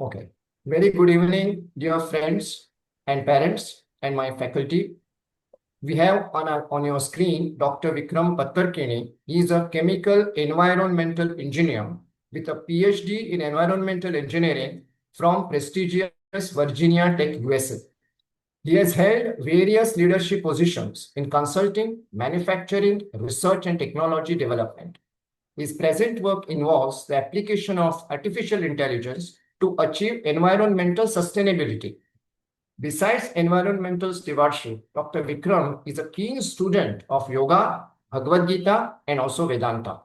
Okay. Very good evening, dear friends and parents and my faculty. We have on your screen Dr. Vikram Pattarkine. He is a chemical environmental engineer with a PhD in environmental engineering from prestigious Virginia Tech, USA. He has held various leadership positions in consulting, manufacturing, research, and technology development. His present work involves the application of artificial intelligence to achieve environmental sustainability. Besides environmental stewardship, Dr. Vikram is a keen student of yoga, Bhagavad Gita, and also Vedanta.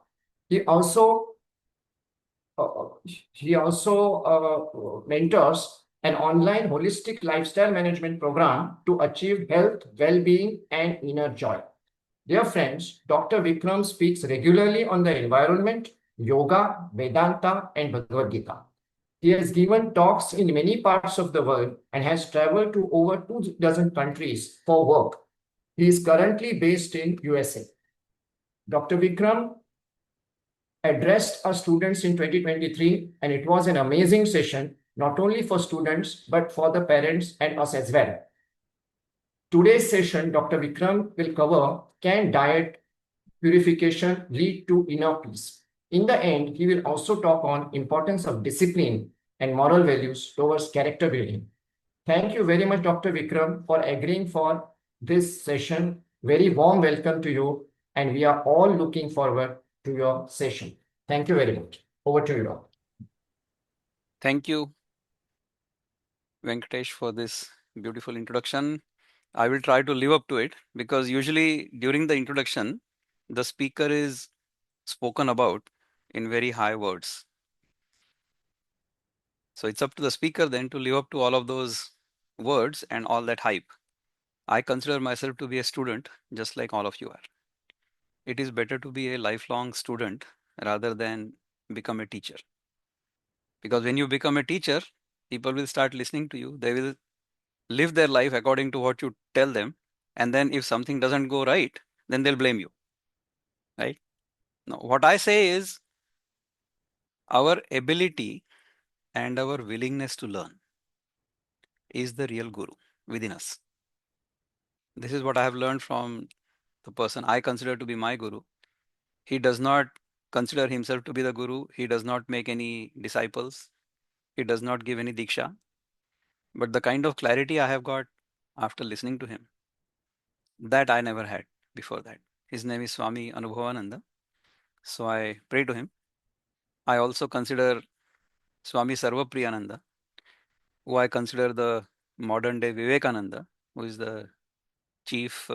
He also uh, mentors an online holistic lifestyle management program to achieve health, well-being, and inner joy. Dear friends, Dr. Vikram speaks regularly on the environment, yoga, Vedanta, and Bhagavad Gita. He has given talks in many parts of the world and has traveled to over 24 countries for work. He is currently based in USA. Dr. Vikram addressed our students in 2023, and it was an amazing session, not only for students, but for the parents and us as well. Today's session, Dr. Vikram will cover, can diet purification lead to inner peace? In the end, he will also talk on importance of discipline and moral values towards character building. Thank you very much, Dr. Vikram, for agreeing for this session. Very warm welcome to you, and we are all looking forward to your session. Thank you very much. Over to you, Doctor. Thank you, Venkatesh, for this beautiful introduction. I will try to live up to it because usually during the introduction, the speaker is spoken about in very high words. So it's up to the speaker then to live up to all of those words and all that hype. I consider myself to be a student just like all of you are. It is better to be a lifelong student rather than become a teacher. Because when you become a teacher, people will start listening to you. They will live their life according to what you tell them. And then if something doesn't go right, then they'll blame you. Right? Now, what I say is our ability and our willingness to learn is the real guru within us. This is what I have learned from the person I consider to be my guru. He does not consider himself to be the guru. He does not make any disciples. He does not give any diksha. But the kind of clarity I have got after listening to him, that I never had before that. His name is Swami Anubhavananda. So I pray to him. I also consider Swami Sarvapriyananda, who I consider the modern day Vivekananda, who is the chief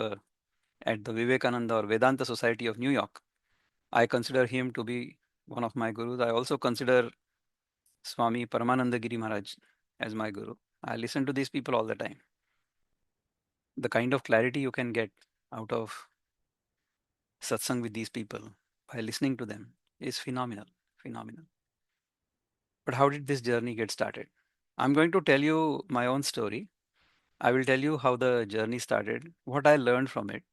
at the Vivekananda or Vedanta Society of New York. I consider him to be one of my gurus. I also consider Swami Paramananda Giri Maharaj as my guru. I listen to these people all the time. The kind of clarity you can get out of satsang with these people by listening to them is phenomenal, phenomenal. But how did this journey get started? I'm going to tell you my own story. I will tell you how the journey started, what I learned from it,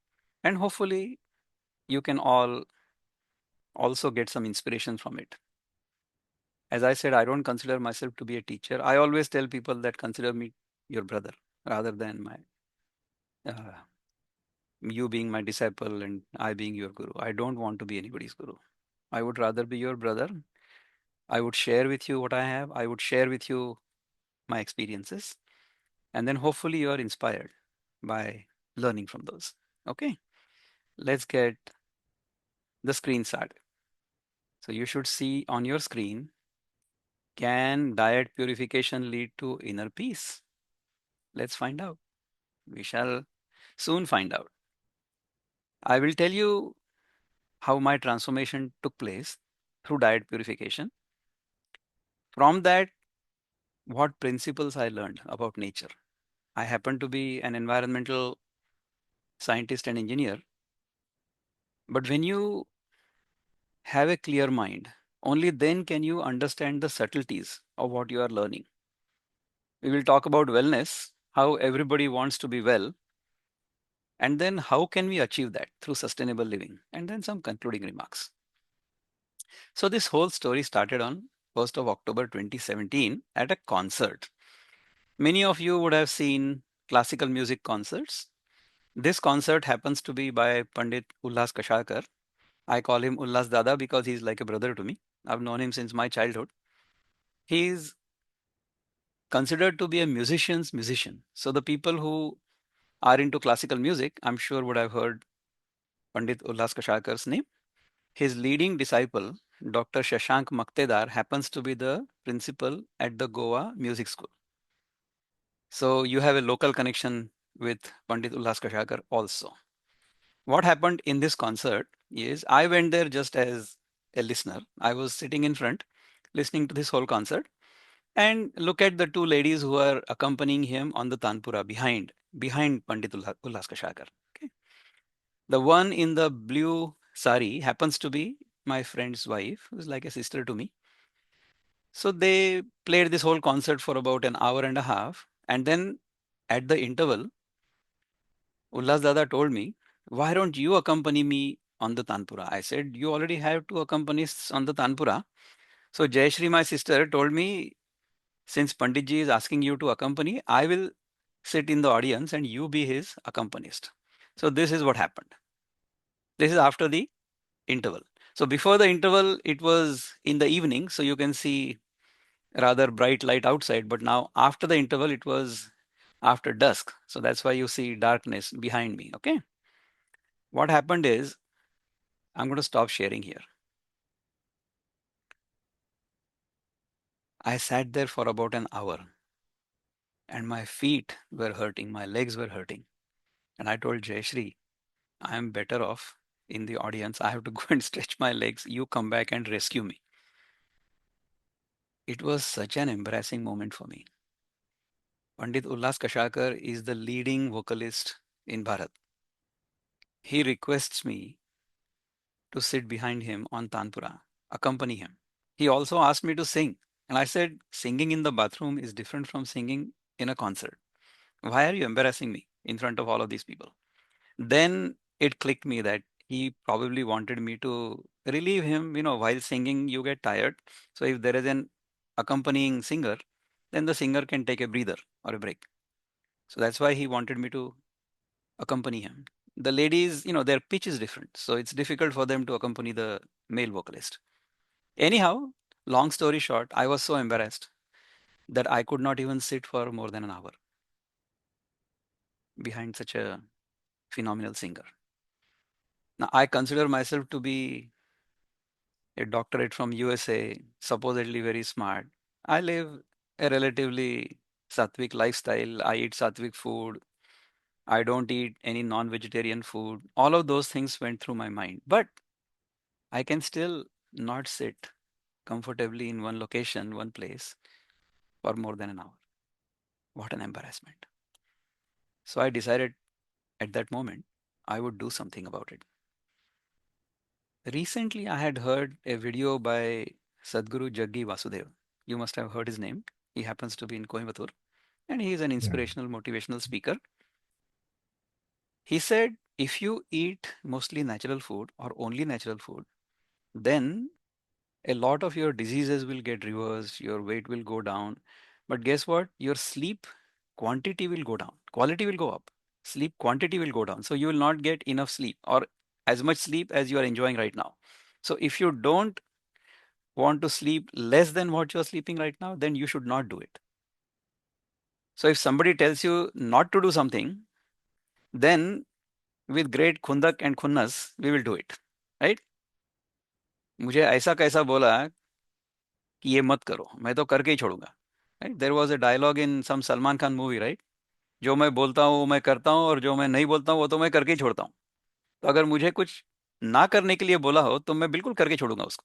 and hopefully you can all also get some inspiration from it. As I said, I don't consider myself to be a teacher. I always tell people that consider me your brother rather than my uh, you being my disciple and I being your guru. I don't want to be anybody's guru. I would rather be your brother. I would share with you what I have. I would share with you my experiences. And then hopefully you are inspired by learning from those. Okay, let's get the screen started. So you should see on your screen, can diet purification lead to inner peace? Let's find out. We shall soon find out. I will tell you how my transformation took place through diet purification. From that, what principles I learned about nature. I happen to be an environmental scientist and engineer. But when you have a clear mind, only then can you understand the subtleties of what you are learning. We will talk about wellness, how everybody wants to be well, and then how can we achieve that through sustainable living, and then some concluding remarks. So this whole story started on 1st of October 2017 at a concert. Many of you would have seen classical music concerts. This concert happens to be by Pandit Ullas Kashakar. I call him Ullas Dada because he's like a brother to me. I've known him since my childhood. He's considered to be a musician's musician. So the people who are into classical music, I'm sure would have heard Pandit Ullas Kashakar's name. His leading disciple, Dr. Shashank Maktedar, happens to be the principal at the Goa Music School. So you have a local connection with Pandit Ullas Kashakar also. What happened in this concert is I went there just as a listener. I was sitting in front, listening to this whole concert, and look at the two ladies who are accompanying him on the Tanpura behind Pandit Ullas Kashakar. Okay. The one in the blue sari happens to be my friend's wife, who's like a sister to me. So they played this whole concert for about an hour and a half. And then at the interval, Ullas Dada told me, why don't you accompany me on the Tanpura? I said, you already have two accompanists on the Tanpura. So Jayashri, my sister, told me, since Panditji is asking you to accompany, I will sit in the audience and you be his accompanist. So this is what happened. This is after the interval. So before the interval, it was in the evening, so you can see rather bright light outside. But now after the interval, it was after dusk. So that's why you see darkness behind me. Okay. What happened is, I'm going to stop sharing here. I sat there for about an hour and my feet were hurting, my legs were hurting. And I told Jayashri, I am better off in the audience. I have to go and stretch my legs. You come back and rescue me. It was such an embarrassing moment for me. Pandit Ullas Kashakar is the leading vocalist in Bharat. He requests me to sit behind him on Tanpura, accompany him. He also asked me to sing. And I said, singing in the bathroom is different from singing in a concert. Why are you embarrassing me in front of all of these people? Then it clicked me that he probably wanted me to relieve him. While singing, you get tired. So if there is an accompanying singer, then the singer can take a breather or a break. So that's why he wanted me to accompany him. The ladies, their pitch is different. So it's difficult for them to accompany the male vocalist. Anyhow, long story short, I was so embarrassed that I could not even sit for more than an hour behind such a phenomenal singer. Now, I consider myself to be a doctorate from USA, supposedly very smart. I live a relatively sattvic lifestyle. I eat sattvic food. I don't eat any non-vegetarian food. All of those things went through my mind. But I can still not sit comfortably in one location, one place for more than an hour. What an embarrassment. So I decided at that moment I would do something about it. Recently, I had heard a video by Sadhguru Jaggi Vasudev. You must have heard his name. He happens to be in Coimbatore and he is an Yeah. inspirational, motivational speaker. He said, if you eat mostly natural food or only natural food, then a lot of your diseases will get reversed, your weight will go down. But guess what? Your sleep quantity will go down, quality will go up, sleep quantity will go down. So you will not get enough sleep or as much sleep as you are enjoying right now. So if you don't want to sleep less than what you're sleeping right now, then you should not do it. So if somebody tells you not to do something, then with great khundak and khunnas, we will do it. Right? मुझे ऐसा कैसा बोला कि ये मत करो, मैं तो करके ही छोड़ूंगा. Right? There was a dialogue in some Salman Khan movie, right? जो मैं बोलता हूँ वो मैं करता हूँ और जो मैं नहीं बोलता हूँ वो तो मैं करके ही छोड़ता हूँ. तो अगर मुझे कुछ ना करने के लिए बोला हो तो मैं बिल्कुल करके छोड़ूंगा उसको.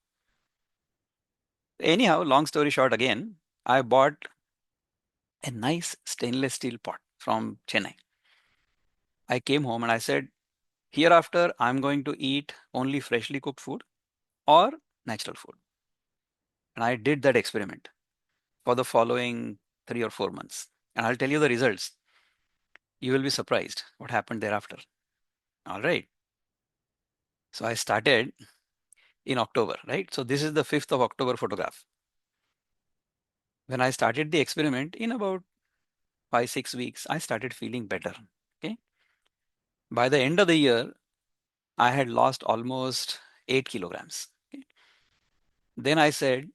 Anyhow, long story short again, I bought a nice stainless steel pot from Chennai. I came home and I said, hereafter, I'm going to eat only freshly cooked food or natural food. And I did that experiment for the following 3 or 4 months. And I'll tell you the results. You will be surprised what happened thereafter. All right. So I started in October, right? So this is the 5th of October photograph. When I started the experiment, in about 5, 6 weeks, I started feeling better. Okay. By the end of the year, I had lost almost 8 kilograms. Okay. Then I said,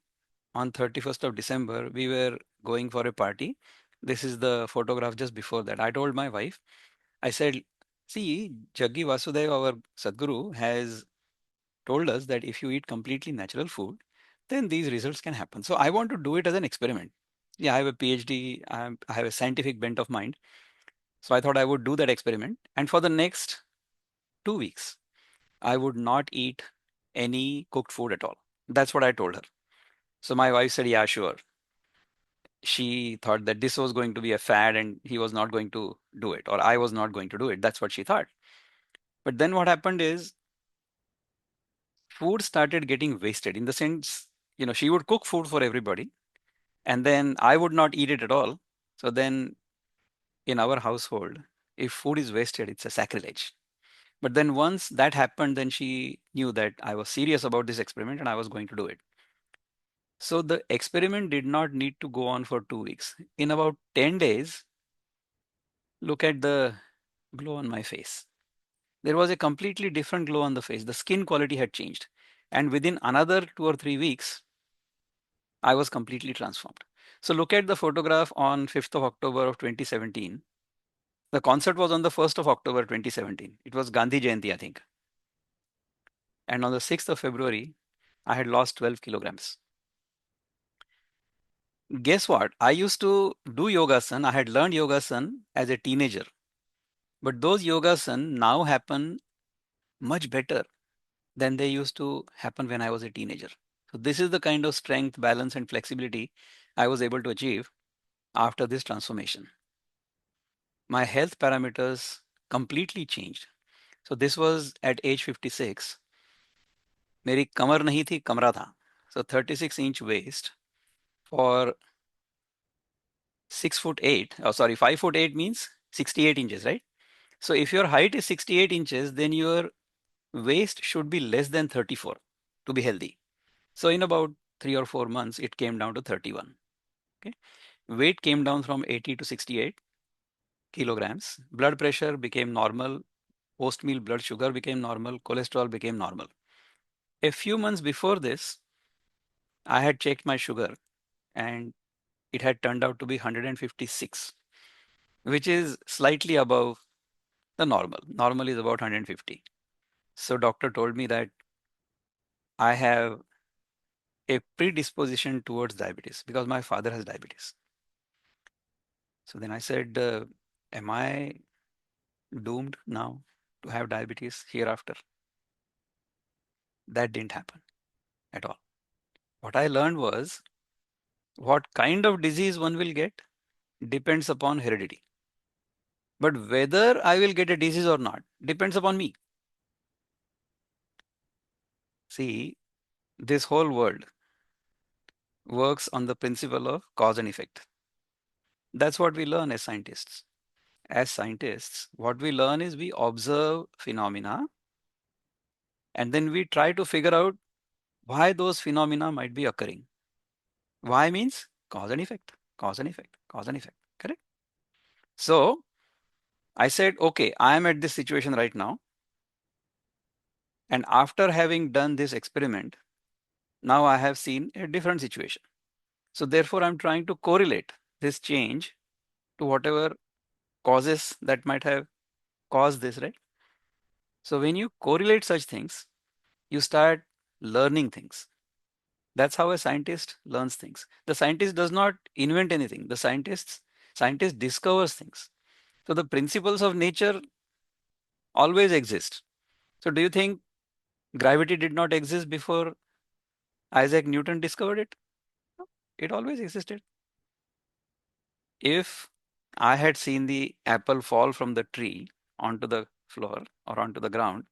on 31st of December, we were going for a party. This is the photograph just before that. I told my wife, I said, see, Jaggi Vasudev, our Sadguru, has told us that if you eat completely natural food, then these results can happen. So I want to do it as an experiment. Yeah, I have a PhD, I have a scientific bent of mind. So I thought I would do that experiment. And for the next 2 weeks, I would not eat any cooked food at all. That's what I told her. So my wife said, yeah, sure. She thought that this was going to be a fad and he was not going to do it, or I was not going to do it. That's what she thought. But then what happened is food started getting wasted in the sense, she would cook food for everybody and then I would not eat it at all. So then in our household, if food is wasted, it's a sacrilege. But then once that happened, then she knew that I was serious about this experiment and I was going to do it. So the experiment did not need to go on for 2 weeks. In about 10 days, look at the glow on my face. There was a completely different glow on the face. The skin quality had changed. And within another 2 or 3 weeks, I was completely transformed. So look at the photograph on 5th of October of 2017. The concert was on the 1st of October 2017. It was Gandhi Jayanti, I think. And on the 6th of February, I had lost 12 kilograms. Guess what? I used to do yogasan. I had learned yogasan as a teenager. But those yogasan now happen much better than they used to happen when I was a teenager. So this is the kind of strength, balance, and flexibility I was able to achieve after this transformation. My health parameters completely changed. So this was at age 56. मेरी कमर नहीं थी, कमरा था. So 36-inch waist for 6'8". Oh, sorry, 5'8" means 68 inches, right? So if your height is 68 inches, then your waist should be less than 34 to be healthy. So in about 3 or 4 months, it came down to 31. Okay. Weight came down from 80 to 68 kilograms. Blood pressure became normal. Post-meal blood sugar became normal. Cholesterol became normal. A few months before this, I had checked my sugar and it had turned out to be 156, which is slightly above the normal. Normal is about 150. So doctor told me that I have a predisposition towards diabetes because my father has diabetes. So then I said, am I doomed now to have diabetes hereafter? That didn't happen at all. What I learned was what kind of disease one will get depends upon heredity. But whether I will get a disease or not depends upon me. See, this whole world works on the principle of cause and effect. That's what we learn as scientists. As scientists, what we learn is we observe phenomena and then we try to figure out why those phenomena might be occurring. Why means cause and effect, cause and effect, cause and effect. Correct? So I said, okay, I am at this situation right now. And after having done this experiment, now I have seen a different situation. So therefore, I'm trying to correlate this change to whatever causes that might have caused this, right? So when you correlate such things, you start learning things. That's how a scientist learns things. The scientist does not invent anything. The scientist discovers things. So the principles of nature always exist. So do you think gravity did not exist before Isaac Newton discovered it? No, it always existed. If I had seen the apple fall from the tree onto the floor or onto the ground,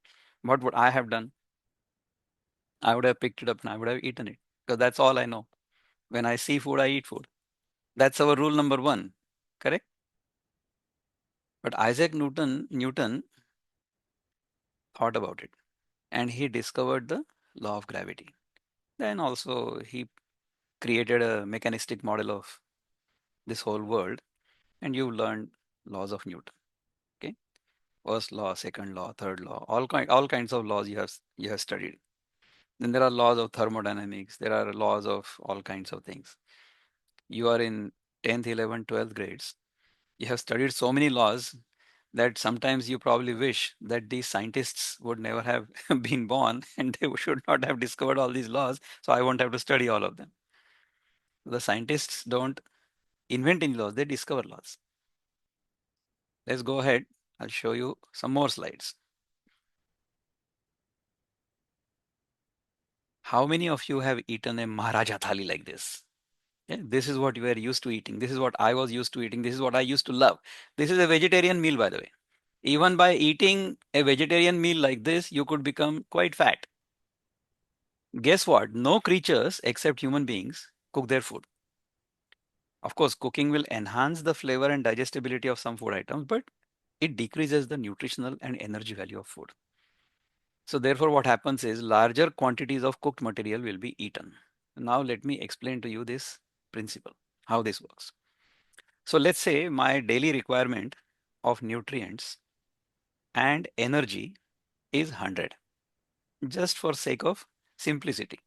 what would I have done? I would have picked it up and I would have eaten it because that's all I know. When I see food, I eat food. That's our rule number one, correct? But Isaac Newton thought about it and he discovered the law of gravity. Then also he created a mechanistic model of this whole world, and you learned laws of Newton. Okay, first law, second law, third law, all kinds of laws you have studied. Then there are laws of thermodynamics. There are laws of all kinds of things. You are in 10th, 11th, 12th grades. You have studied so many laws that sometimes you probably wish that these scientists would never have been born and they should not have discovered all these laws. So I won't have to study all of them. The scientists don't invent any laws, they discover laws. Let's go ahead. I'll show you some more slides. How many of you have eaten a Maharaja thali like this? Yeah, this is what you were used to eating. This is what I was used to eating. This is what I used to love. This is a vegetarian meal, by the way. Even by eating a vegetarian meal like this, you could become quite fat. Guess what? No creatures except human beings cook their food. Of course, cooking will enhance the flavor and digestibility of some food items, but it decreases the nutritional and energy value of food. So therefore, what happens is larger quantities of cooked material will be eaten. Now let me explain to you this principle, how this works. So let's say my daily requirement of nutrients and energy is 100, just for sake of simplicity.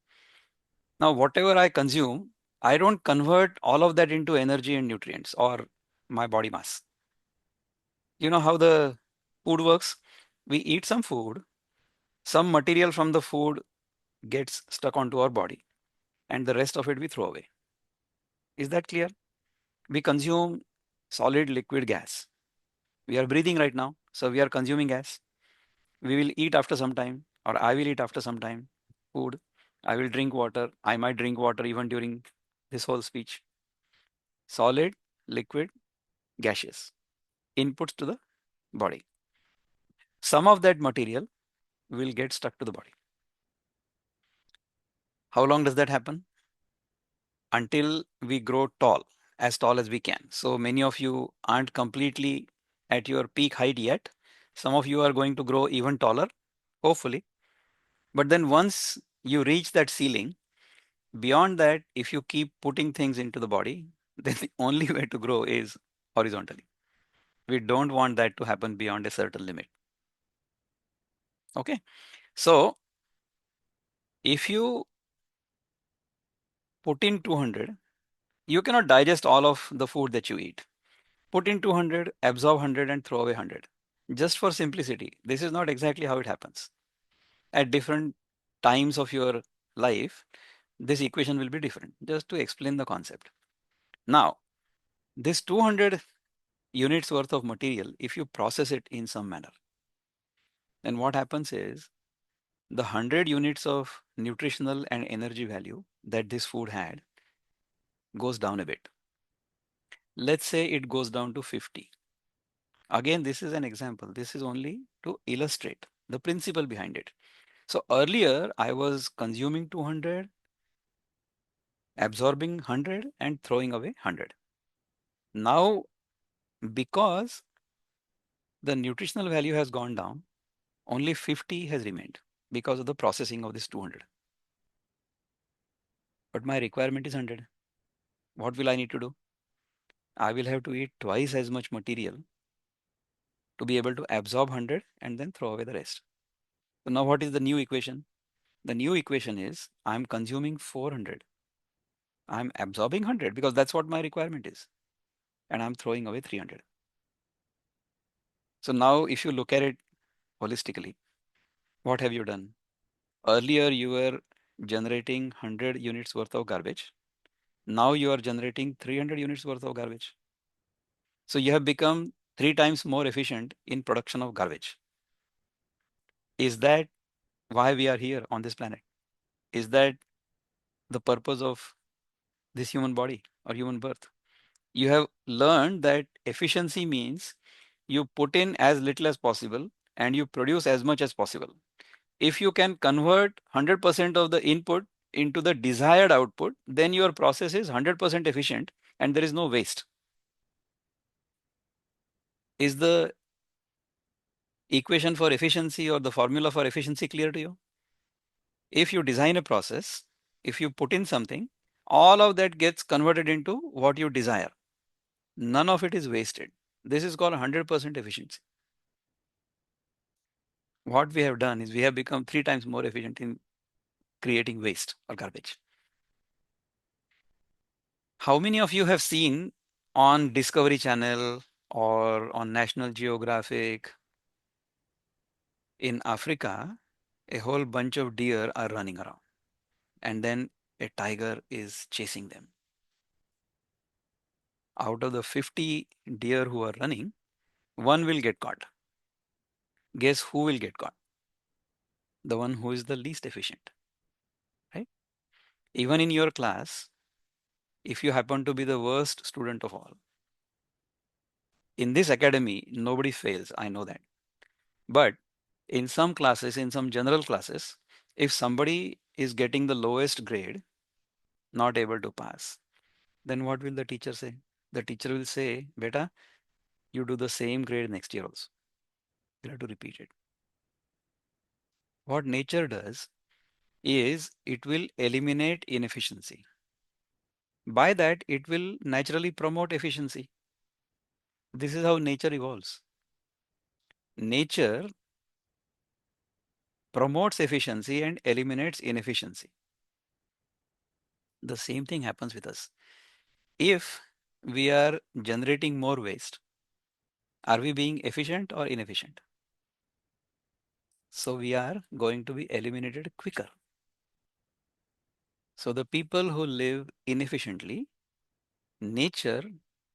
Now, whatever I consume, I don't convert all of that into energy and nutrients or my body mass. You know how the food works? We eat some food, some material from the food gets stuck onto our body, and the rest of it we throw away. Is that clear? We consume solid, liquid, gas. We are breathing right now, so we are consuming gas. We will eat after some time, or I will eat after some time, food. I will drink water. I might drink water even during this whole speech. Solid, liquid, gaseous inputs to the body. Some of that material will get stuck to the body. How long does that happen? Until we grow tall as we can. So many of you aren't completely at your peak height yet. Some of you are going to grow even taller, hopefully. But then once you reach that ceiling, beyond that, if you keep putting things into the body, then the only way to grow is horizontally. We don't want that to happen beyond a certain limit. Okay. So if you put in 200, you cannot digest all of the food that you eat. Put in 200, absorb 100, and throw away 100. Just for simplicity, this is not exactly how it happens. At different times of your life, this equation will be different, just to explain the concept. Now, this 200 units worth of material, if you process it in some manner, then what happens is the 100 units of nutritional and energy value that this food had goes down a bit. Let's say it goes down to 50. Again, this is an example. This is only to illustrate the principle behind it. So earlier I was consuming 200, absorbing 100, and throwing away 100. Now, because the nutritional value has gone down, only 50 has remained because of the processing of this 200. But my requirement is 100. What will I need to do? I will have to eat twice as much material to be able to absorb 100 and then throw away the rest. So now what is the new equation? The new equation is I'm consuming 400. I'm absorbing 100 because that's what my requirement is. And I'm throwing away 300. So now if you look at it holistically, what have you done? Earlier you were generating 100 units worth of garbage. Now you are generating 300 units worth of garbage. So you have become 3 times more efficient in production of garbage. Is that why we are here on this planet? Is that the purpose of this human body or human birth? You have learned that efficiency means you put in as little as possible and you produce as much as possible. If you can convert 100% of the input into the desired output, then your process is 100% efficient and there is no waste. Is the equation for efficiency or the formula for efficiency clear to you? If you design a process, if you put in something, all of that gets converted into what you desire. None of it is wasted. This is called 100% efficiency. What we have done is we have become 3 times more efficient in creating waste or garbage. How many of you have seen on Discovery Channel or on National Geographic in Africa, a whole bunch of deer are running around and then a tiger is chasing them? Out of the 50 deer who are running, one will get caught. Guess who will get caught? The one who is the least efficient, right? Even in your class, if you happen to be the worst student of all, in this academy, nobody fails. I know that. But in some classes, in some general classes, if somebody is getting the lowest grade, not able to pass, then what will the teacher say? The teacher will say, Beta, you do the same grade next year also. You have to repeat it. What nature does is it will eliminate inefficiency. By that, it will naturally promote efficiency. This is how nature evolves. Nature promotes efficiency and eliminates inefficiency. The same thing happens with us. If we are generating more waste, are we being efficient or inefficient? So we are going to be eliminated quicker. So the people who live inefficiently, nature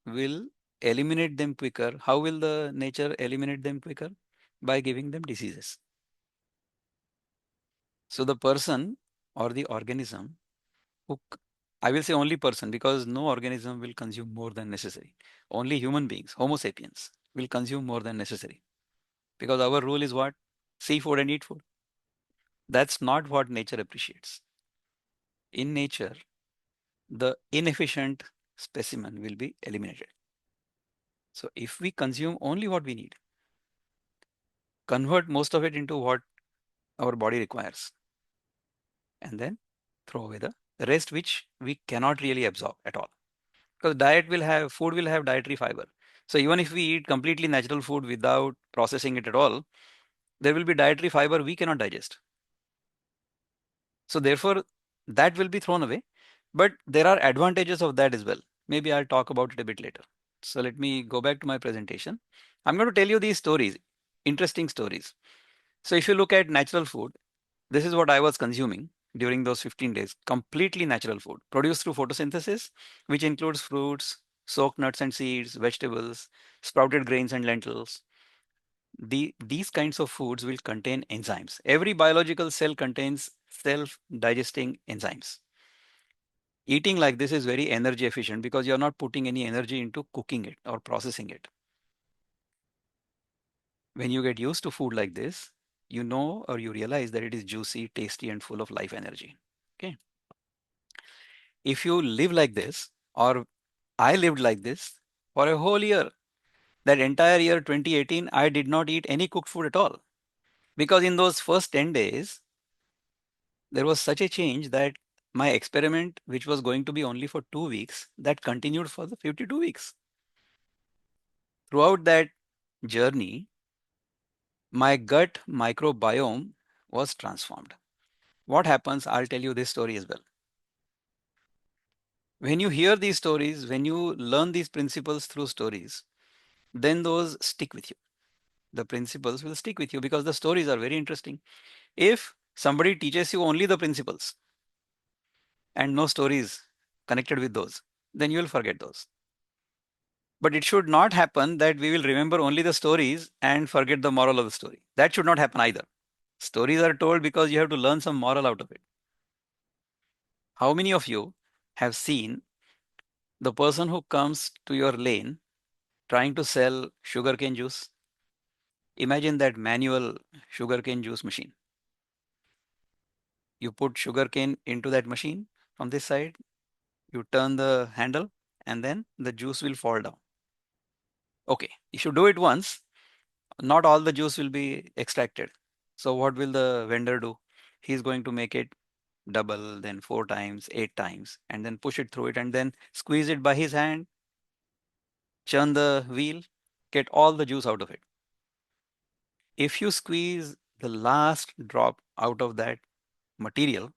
will eliminate them quicker. How will the nature eliminate them quicker? By giving them diseases. So the person or the organism who, I will say only person, because no organism will consume more than necessary. Only human beings, Homo sapiens, will consume more than necessary. Because our rule is what? See food and eat food. That's not what nature appreciates. In nature, the inefficient specimen will be eliminated. So if we consume only what we need, convert most of it into what our body requires, and then throw away the rest which we cannot really absorb at all. Because food will have dietary fiber. So even if we eat completely natural food without processing it at all, there will be dietary fiber we cannot digest. So therefore, that will be thrown away. But there are advantages of that as well. Maybe I'll talk about it a bit later. So let me go back to my presentation. I'm going to tell you these stories, interesting stories. So if you look at natural food, this is what I was consuming during those 15 days. Completely natural food produced through photosynthesis, which includes fruits, soaked nuts and seeds, vegetables, sprouted grains and lentils. These kinds of foods will contain enzymes. Every biological cell contains self-digesting enzymes. Eating like this is very energy efficient because you're not putting any energy into cooking it or processing it. When you get used to food like this, you know or you realize that it is juicy, tasty, and full of life energy. Okay. If you live like this, or I lived like this for a whole year, that entire year 2018, I did not eat any cooked food at all. Because in those first 10 days, there was such a change that my experiment, which was going to be only for 2 weeks, that continued for the 52 weeks. Throughout that journey, my gut microbiome was transformed. What happens? I'll tell you this story as well. When you hear these stories, when you learn these principles through stories, then those stick with you. The principles will stick with you because the stories are very interesting. If somebody teaches you only the principles and no stories connected with those, then you will forget those. But it should not happen that we will remember only the stories and forget the moral of the story. That should not happen either. Stories are told because you have to learn some moral out of it. How many of you have seen the person who comes to your lane trying to sell sugarcane juice? Imagine that manual sugarcane juice machine. You put sugarcane into that machine from this side, you turn the handle, and then the juice will fall down. Okay, if you do it once, not all the juice will be extracted. So what will the vendor do? He's going to make it double, then 4 times, 8 times, and then push it through it, and then squeeze it by his hand, churn the wheel, get all the juice out of it. If you squeeze the last drop out of that material,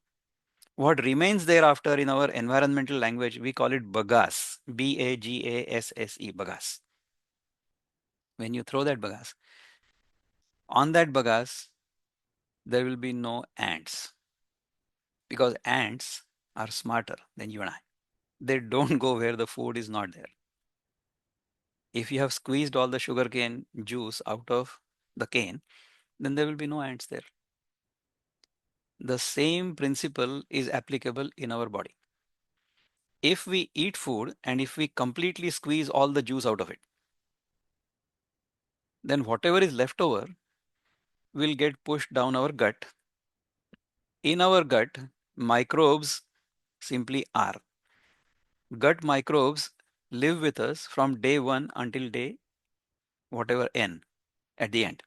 what remains thereafter in our environmental language, we call it bagasse, Bagasse, bagasse. When you throw that bagasse, on that bagasse, there will be no ants because ants are smarter than you and I. They don't go where the food is not there. If you have squeezed all the sugarcane juice out of the cane, then there will be no ants there. The same principle is applicable in our body. If we eat food and if we completely squeeze all the juice out of it, then whatever is left over will get pushed down our gut. In our gut, microbes simply are. Gut microbes live with us from day one until day whatever n at the end.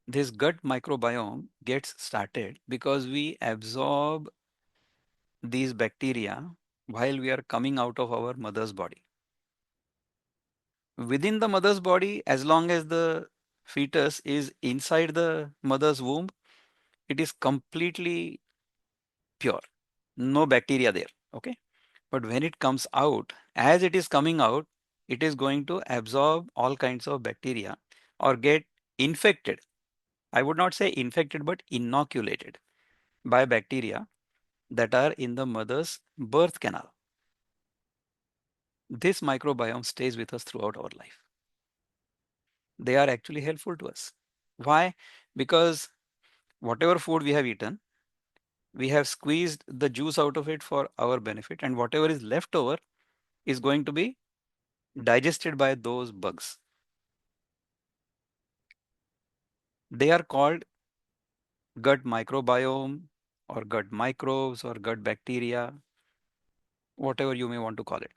This gut microbiome gets started because we absorb these bacteria while we are coming out of our mother's body. Within the mother's body, as long as the fetus is inside the mother's womb, it is completely pure, no bacteria there. Okay. But when it comes out, as it is coming out, it is going to absorb all kinds of bacteria or get infected. I would not say infected, but inoculated by bacteria that are in the mother's birth canal. This microbiome stays with us throughout our life. They are actually helpful to us. Why? Because whatever food we have eaten, we have squeezed the juice out of it for our benefit, and whatever is left over is going to be digested by those bugs. They are called gut microbiome or gut microbes or gut bacteria, whatever you may want to call it.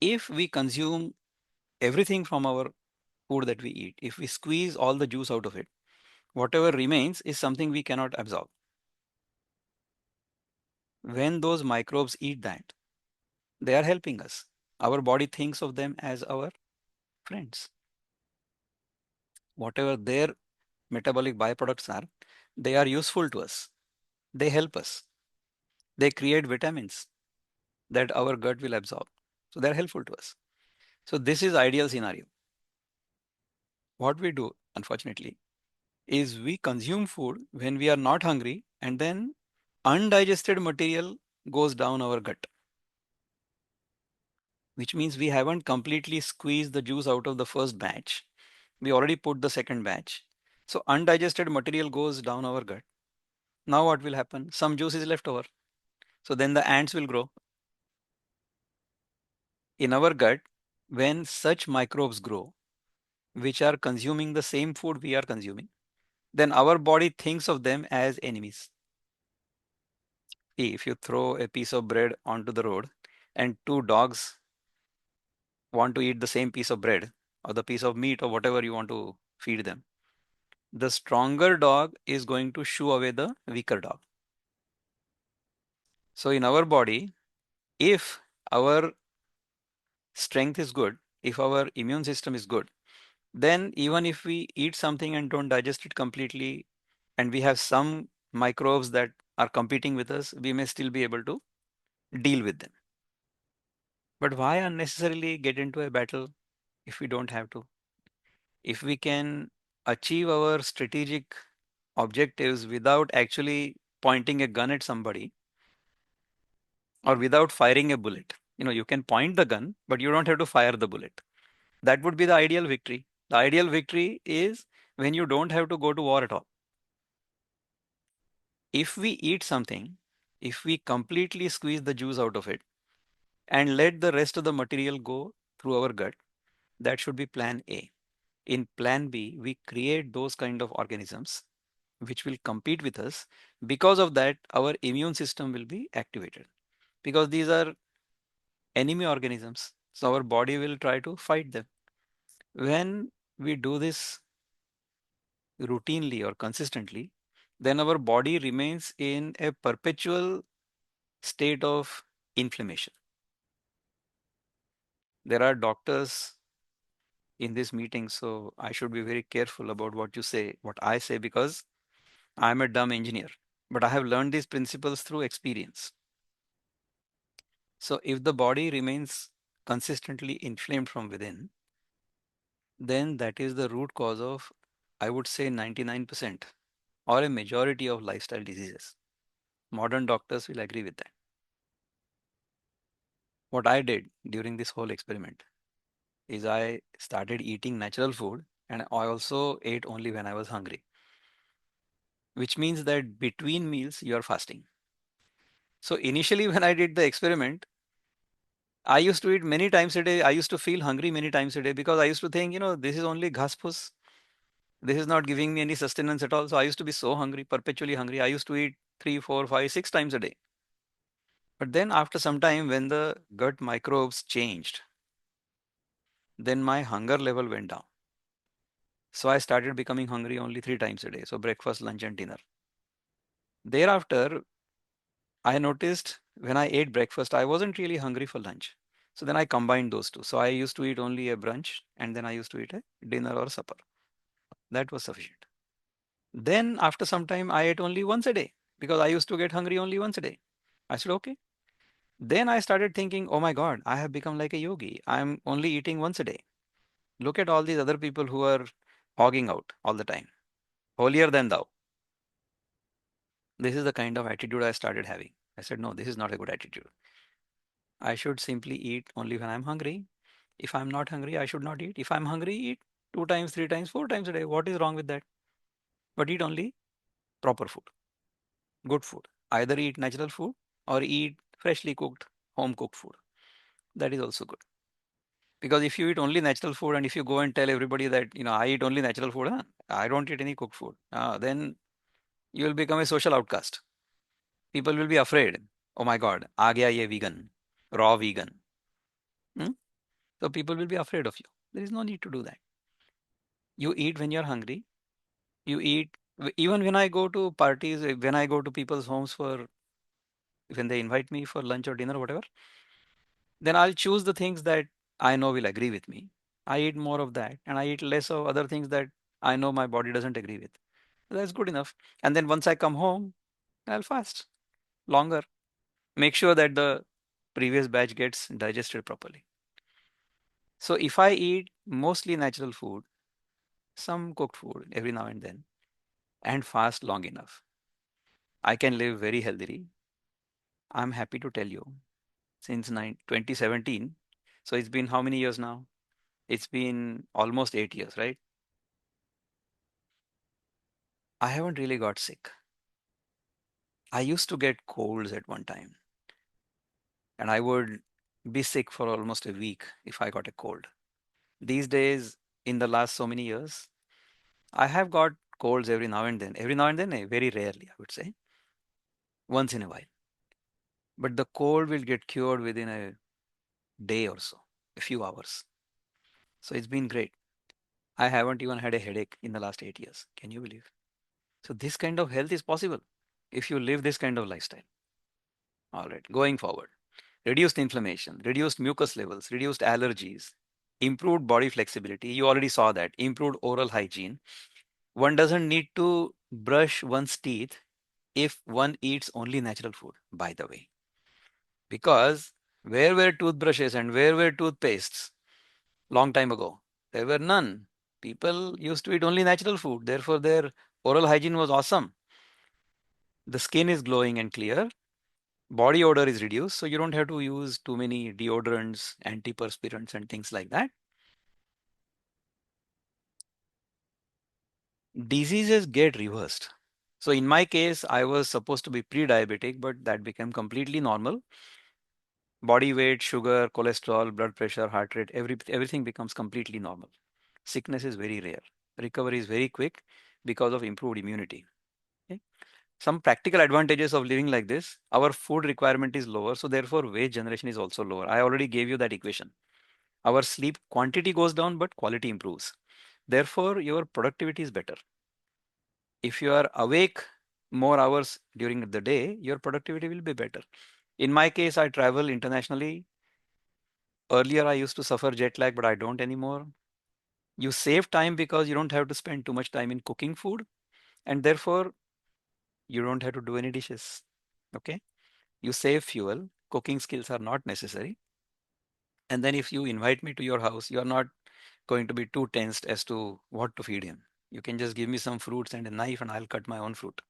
If we consume everything from our food that we eat, if we squeeze all the juice out of it, whatever remains is something we cannot absorb. When those microbes eat that, they are helping us. Our body thinks of them as our friends. Whatever their metabolic byproducts are, they are useful to us. They help us. They create vitamins that our gut will absorb. So they're helpful to us. So this is ideal scenario. What we do, unfortunately, is we consume food when we are not hungry, and then undigested material goes down our gut, which means we haven't completely squeezed the juice out of the first batch. We already put the second batch. So undigested material goes down our gut. Now what will happen? Some juice is left over. So then the ants will grow. In our gut, when such microbes grow, which are consuming the same food we are consuming, then our body thinks of them as enemies. If you throw a piece of bread onto the road and two dogs want to eat the same piece of bread or the piece of meat or whatever you want to feed them, the stronger dog is going to shoo away the weaker dog. So in our body, if our strength is good, if our immune system is good, then even if we eat something and don't digest it completely, and we have some microbes that are competing with us, we may still be able to deal with them. But why unnecessarily get into a battle if we don't have to? If we can achieve our strategic objectives without actually pointing a gun at somebody or without firing a bullet, you can point the gun, but you don't have to fire the bullet. That would be the ideal victory. The ideal victory is when you don't have to go to war at all. If we eat something, if we completely squeeze the juice out of it and let the rest of the material go through our gut, that should be plan A. In plan B, we create those kind of organisms which will compete with us. Because of that, our immune system will be activated because these are enemy organisms. So our body will try to fight them. When we do this routinely or consistently, then our body remains in a perpetual state of inflammation. There are doctors in this meeting, so I should be very careful about what you say, what I say, because I'm a dumb engineer. But I have learned these principles through experience. So if the body remains consistently inflamed from within, then that is the root cause of, I would say, 99% or a majority of lifestyle diseases. Modern doctors will agree with that. What I did during this whole experiment is I started eating natural food, and I also ate only when I was hungry, which means that between meals you are fasting. So initially when I did the experiment, I used to eat many times a day. I used to feel hungry many times a day because I used to think, this is only ghas phus. This is not giving me any sustenance at all. So I used to be so hungry, perpetually hungry. I used to eat 3, 4, 5, 6 times a day. But then after some time, when the gut microbes changed, then my hunger level went down. So I started becoming hungry only 3 times a day. So breakfast, lunch, and dinner. Thereafter, I noticed when I ate breakfast, I wasn't really hungry for lunch. So then I combined those two. So I used to eat only a brunch and then I used to eat a dinner or supper. That was sufficient. Then after some time, I ate only once a day because I used to get hungry only once a day. I said, okay. Then I started thinking, oh my God, I have become like a yogi. I'm only eating once a day. Look at all these other people who are hogging out all the time. Holier than thou. This is the kind of attitude I started having. I said, no, this is not a good attitude. I should simply eat only when I'm hungry. If I'm not hungry, I should not eat. If I'm hungry, eat 2 times, 3 times, 4 times a day. What is wrong with that? But eat only proper food, good food. Either eat natural food or eat freshly cooked, home cooked food. That is also good. Because if you eat only natural food and if you go and tell everybody that, I eat only natural food, huh? I don't eat any cooked food, then you will become a social outcast. People will be afraid. Oh my God, aa gaya ye vegan, raw vegan. Hmm? So people will be afraid of you. There is no need to do that. You eat when you're hungry. You eat even when I go to parties, when I go to people's homes for when they invite me for lunch or dinner, whatever, then I'll choose the things that I know will agree with me. I eat more of that and I eat less of other things that I know my body doesn't agree with. That's good enough. And then once I come home, I'll fast longer. Make sure that the previous batch gets digested properly. So if I eat mostly natural food, some cooked food every now and fast long enough, I can live very healthily. I'm happy to tell you, since 2017, so it's been how many years now? It's been almost 8 years, right? I haven't really got sick. I used to get colds at one time, and I would be sick for almost a week if I got a cold. These days, in the last so many years, I have got colds every now and then. Every now and then, very rarely, I would say, once in a while. But the cold will get cured within a day or so, a few hours. So it's been great. I haven't even had a headache in the last 8 years. Can you believe? So this kind of health is possible if you live this kind of lifestyle. All right, going forward. Reduced inflammation, reduced mucus levels, reduced allergies, improved body flexibility. You already saw that. Improved oral hygiene. One doesn't need to brush one's teeth if one eats only natural food, by the way. Because where were toothbrushes and where were toothpastes long time ago? There were none. People used to eat only natural food. Therefore, their oral hygiene was awesome. The skin is glowing and clear. Body odor is reduced, so you don't have to use too many deodorants, antiperspirants, and things like that. Diseases get reversed. So in my case, I was supposed to be pre-diabetic, but that became completely normal. Body weight, sugar, cholesterol, blood pressure, heart rate, everything becomes completely normal. Sickness is very rare. Recovery is very quick because of improved immunity. Okay? Some practical advantages of living like this: our food requirement is lower, so therefore weight generation is also lower. I already gave you that equation. Our sleep quantity goes down, but quality improves. Therefore, your productivity is better. If you are awake more hours during the day, your productivity will be better. In my case, I travel internationally. Earlier, I used to suffer jet lag, but I don't anymore. You save time because you don't have to spend too much time in cooking food, and therefore you don't have to do any dishes. Okay? You save fuel. Cooking skills are not necessary. And then if you invite me to your house, you are not going to be too tensed as to what to feed him. You can just give me some fruits and a knife, and I'll cut my own fruit.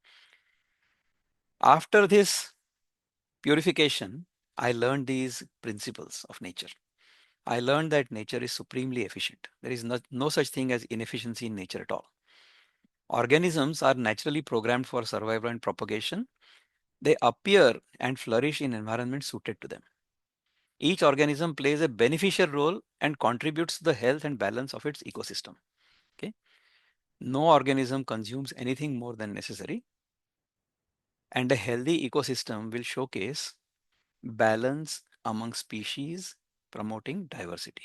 After this purification, I learned these principles of nature. I learned that nature is supremely efficient. There is no such thing as inefficiency in nature at all. Organisms are naturally programmed for survival and propagation. They appear and flourish in environments suited to them. Each organism plays a beneficial role and contributes to the health and balance of its ecosystem. Okay? No organism consumes anything more than necessary, and a healthy ecosystem will showcase balance among species, promoting diversity.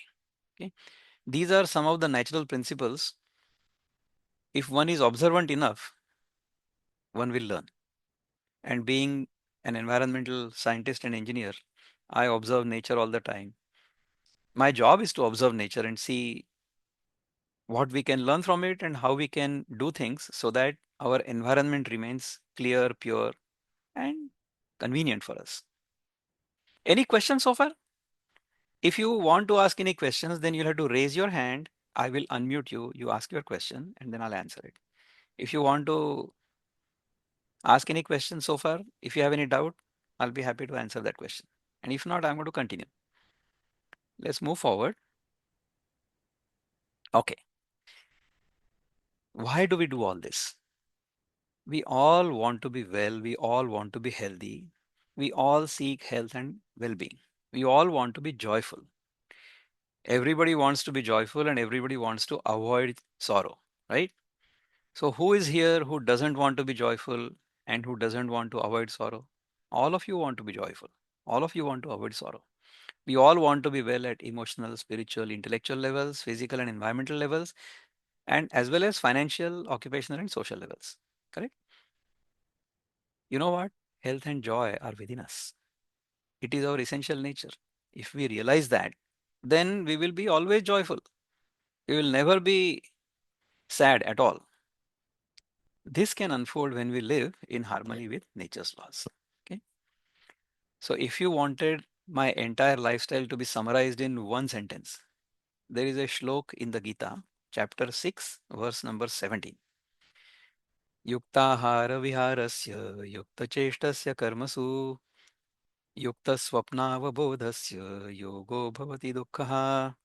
Okay? These are some of the natural principles. If one is observant enough, one will learn. And being an environmental scientist and engineer, I observe nature all the time. My job is to observe nature and see what we can learn from it and how we can do things so that our environment remains clear, pure, and convenient for us. Any questions so far? If you want to ask any questions, then you'll have to raise your hand. I will unmute you. You ask your question and then I'll answer it. If you want to ask any questions so far, if you have any doubt, I'll be happy to answer that question. And if not, I'm going to continue. Let's move forward. Okay. Why do we do all this? We all want to be well. We all want to be healthy. We all seek health and well being. We all want to be joyful. Everybody wants to be joyful and everybody wants to avoid sorrow, right? So, who is here who doesn't want to be joyful and who doesn't want to avoid sorrow? All of you want to be joyful. All of you want to avoid sorrow. We all want to be well at emotional, spiritual, intellectual levels, physical and environmental levels, and as well as financial, occupational, and social levels. Correct? You know what? Health and joy are within us. It is our essential nature. If we realize that, then we will be always joyful. We will never be sad at all. This can unfold when we live in harmony with nature's laws. Okay. So if you wanted my entire lifestyle to be summarized in one sentence, there is a shlok in the Gita, chapter 6, verse number 17. Yuktahara viharasya yuktacheshtasya karmasu yuktaswapnavabodhasya yogo bhavati dukkha.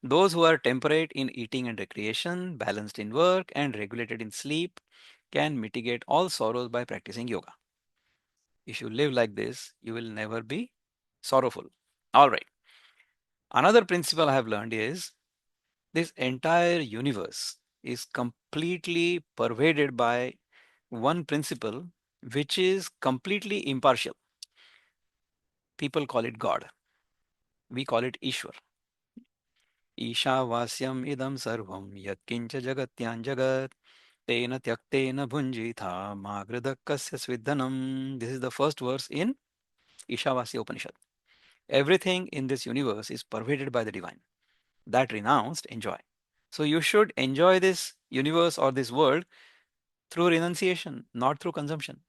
Those who are temperate in eating and recreation, balanced in work, and regulated in sleep can mitigate all sorrows by practicing yoga. If you live like this, you will never be sorrowful. All right. Another principle I have learned is this entire universe is completely pervaded by one principle which is completely impartial. People call it God. We call it Ishwar. Ishavasyam idam sarvam yatkincha jagatyan jagat tena tyaktena bhunjitha magradakasya svidhanam. This is the first verse in Ishavasya Upanishad. Everything in this universe is pervaded by the divine. That renounced, enjoy. So you should enjoy this universe or this world through renunciation, not through consumption.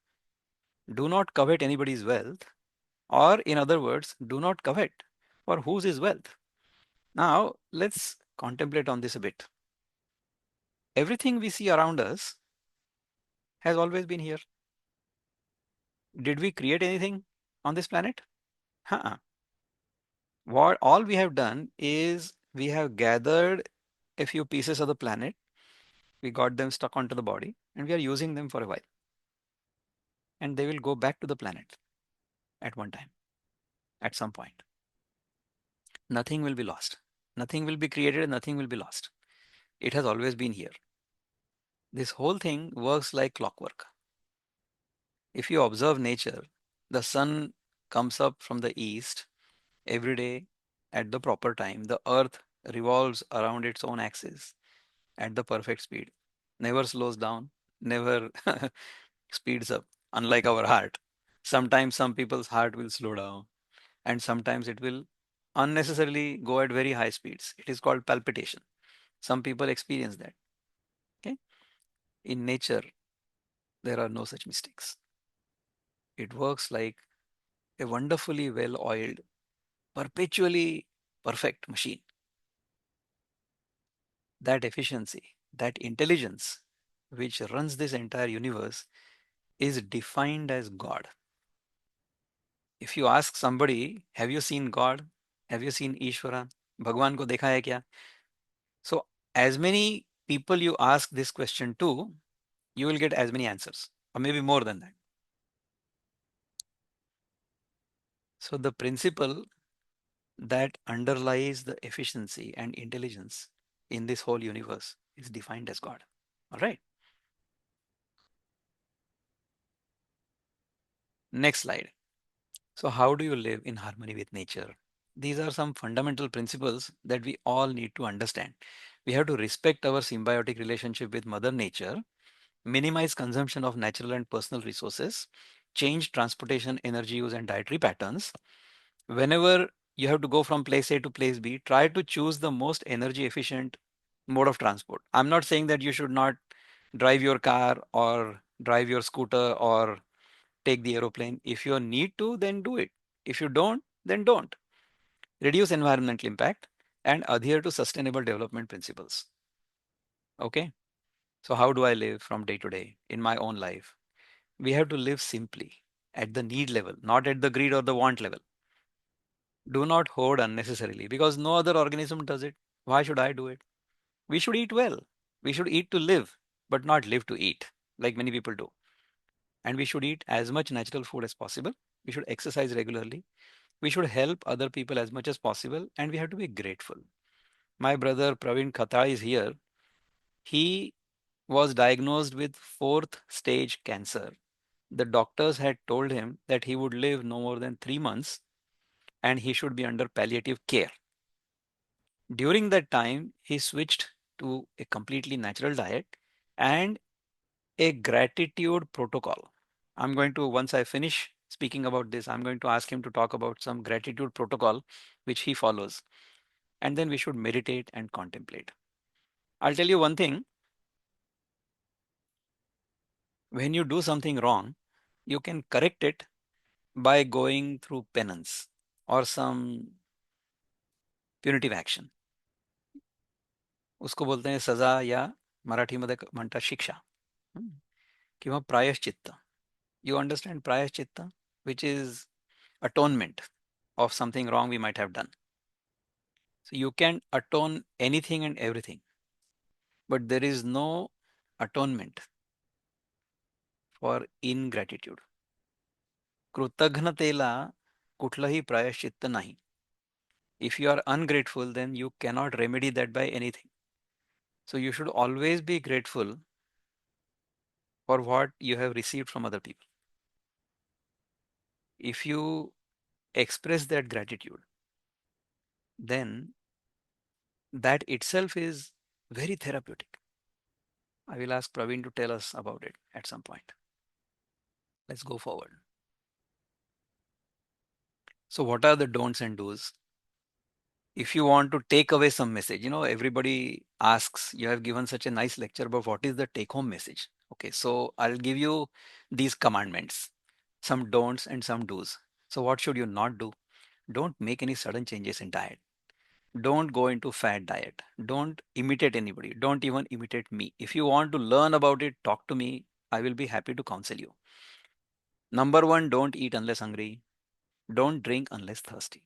Do not covet anybody's wealth, or in other words, do not covet. For whose is wealth? Now, let's contemplate on this a bit. Everything we see around us has always been here. Did we create anything on this planet? Uh-uh. What all we have done is we have gathered a few pieces of the planet, we got them stuck onto the body, and we are using them for a while. And they will go back to the planet at one time, at some point. Nothing will be lost. Nothing will be created, nothing will be lost. It has always been here. This whole thing works like clockwork. If you observe nature, the sun comes up from the east every day at the proper time. The earth revolves around its own axis at the perfect speed, never slows down, never speeds up, unlike our heart. Sometimes some people's heart will slow down, and sometimes it will unnecessarily go at very high speeds. It is called palpitation. Some people experience that. Okay. In nature, there are no such mistakes. It works like a wonderfully well oiled, perpetually perfect machine. That efficiency, that intelligence which runs this entire universe is defined as God. If you ask somebody, have you seen God? Have you seen Ishvara? Bhagwan ko dekha hai kya? So as many people you ask this question to, you will get as many answers, or maybe more than that. So the principle that underlies the efficiency and intelligence in this whole universe is defined as God. All right. Next slide. So how do you live in harmony with nature? These are some fundamental principles that we all need to understand. We have to respect our symbiotic relationship with Mother Nature, minimize consumption of natural and personal resources, change transportation, energy use, and dietary patterns. Whenever you have to go from place A to place B, try to choose the most energy efficient mode of transport. I'm not saying that you should not drive your car or drive your scooter or take the aeroplane. If you need to, then do it. If you don't, then don't. Reduce environmental impact and adhere to sustainable development principles. Okay. So how do I live from day to day in my own life? We have to live simply at the need level, not at the greed or the want level. Do not hoard unnecessarily because no other organism does it. Why should I do it? We should eat well. We should eat to live, but not live to eat, like many people do. And we should eat as much natural food as possible. We should exercise regularly. We should help other people as much as possible. And we have to be grateful. My brother Praveen Khata is here. He was diagnosed with fourth stage cancer. The doctors had told him that he would live no more than 3 months and he should be under palliative care. During that time, he switched to a completely natural diet and a gratitude protocol. I'm going to, once I finish speaking about this, I'm going to ask him to talk about some gratitude protocol which he follows. And then we should meditate and contemplate. I'll tell you one thing, when you do something wrong, you can correct it by going through penance or some punitive action. उसको बोलते हैं सजा या मराठीमध्ये म्हणतात शिक्षा किंवा प्रायश्चित्त. You understand prayaschitta, which is atonement of something wrong we might have done. So you can atone anything and everything, but there is no atonement for ingratitude. कृतज्ञतेला कुठलंही प्रायश्चित्त नाही. If you are ungrateful, then you cannot remedy that by anything. So you should always be grateful for what you have received from other people. If you express that gratitude, then that itself is very therapeutic. I will ask Praveen to tell us about it at some point. Let's go forward. So, what are the don'ts and do's? If you want to take away some message, everybody asks, you have given such a nice lecture, but what is the take home message? Okay, so I'll give you these commandments, some don'ts and some do's. So, what should you not do? Don't make any sudden changes in diet. Don't go into fad diet. Don't imitate anybody. Don't even imitate me. If you want to learn about it, talk to me. I will be happy to counsel you. Number one, don't eat unless hungry. Don't drink unless thirsty.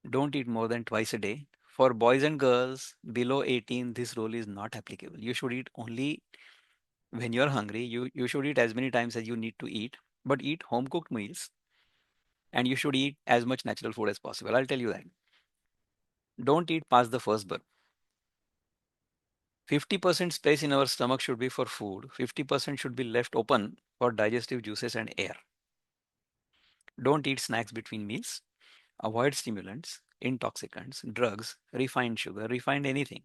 Don't eat more than twice a day. For boys and girls below 18, this rule is not applicable. You should eat only when you're hungry. You should eat as many times as you need to eat, but eat home cooked meals and you should eat as much natural food as possible. I'll tell you that. Don't eat past the first burp. 50% space in our stomach should be for food. 50% should be left open for digestive juices and air. Don't eat snacks between meals. Avoid stimulants, intoxicants, drugs, refined sugar, refined anything,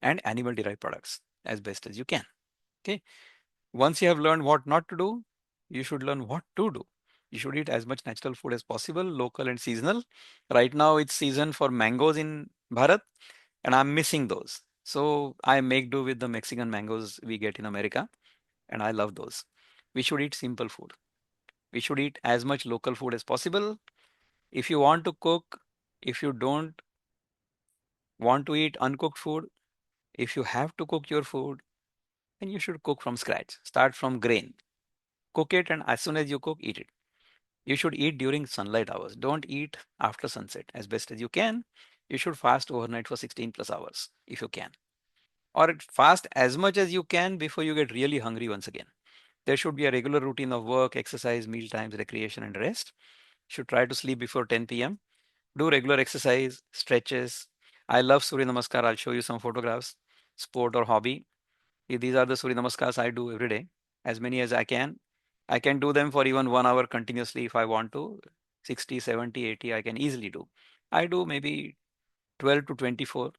and animal derived products as best as you can. Okay. Once you have learned what not to do, you should learn what to do. You should eat as much natural food as possible, local and seasonal. Right now, it's season for mangoes in Bharat, and I'm missing those. So I make do with the Mexican mangoes we get in America, and I love those. We should eat simple food. We should eat as much local food as possible. If you want to cook, if you don't want to eat uncooked food, if you have to cook your food, then you should cook from scratch. Start from grain. Cook it, and as soon as you cook, eat it. You should eat during sunlight hours. Don't eat after sunset as best as you can. You should fast overnight for 16 plus hours if you can. Or fast as much as you can before you get really hungry once again. There should be a regular routine of work, exercise, meal times, recreation, and rest. Should try to sleep before 10 p.m. Do regular exercise, stretches. I love Surya Namaskar. I'll show you some photographs. Sport or hobby. These are the Surya Namaskars I do every day, as many as I can. I can do them for even 1 hour continuously if I want to. 60, 70, 80, I can easily do. I do maybe 12 to 24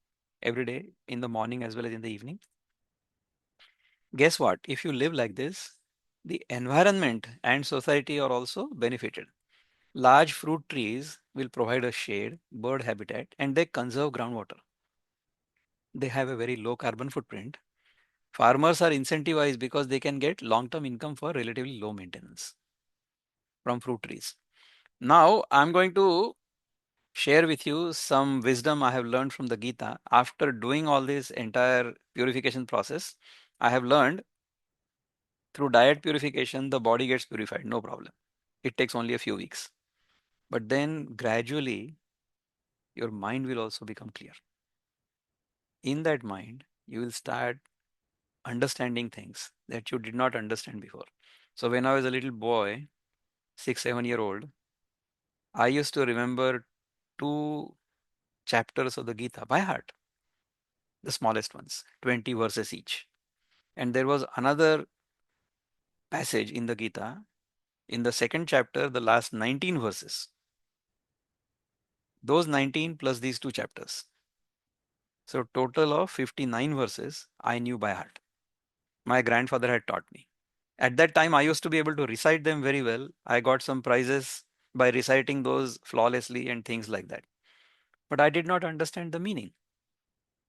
every day in the morning as well as in the evening. Guess what? If you live like this, the environment and society are also benefited. Large fruit trees will provide a shade, bird habitat, and they conserve groundwater. They have a very low carbon footprint. Farmers are incentivized because they can get long-term income for relatively low maintenance from fruit trees. Now, I'm going to share with you some wisdom I have learned from the Gita. After doing all this entire purification process, I have learned through diet purification, the body gets purified, no problem. It takes only a few weeks. But then gradually, your mind will also become clear. In that mind, you will start understanding things that you did not understand before. So when I was a little boy, 6, 7 year old, I used to remember two chapters of the Gita by heart, the smallest ones, 20 verses each. And there was another passage in the Gita, in the second chapter, the last 19 verses. Those 19 plus these two chapters. So total of 59 verses I knew by heart. My grandfather had taught me. At that time, I used to be able to recite them very well. I got some prizes by reciting those flawlessly and things like that. But I did not understand the meaning.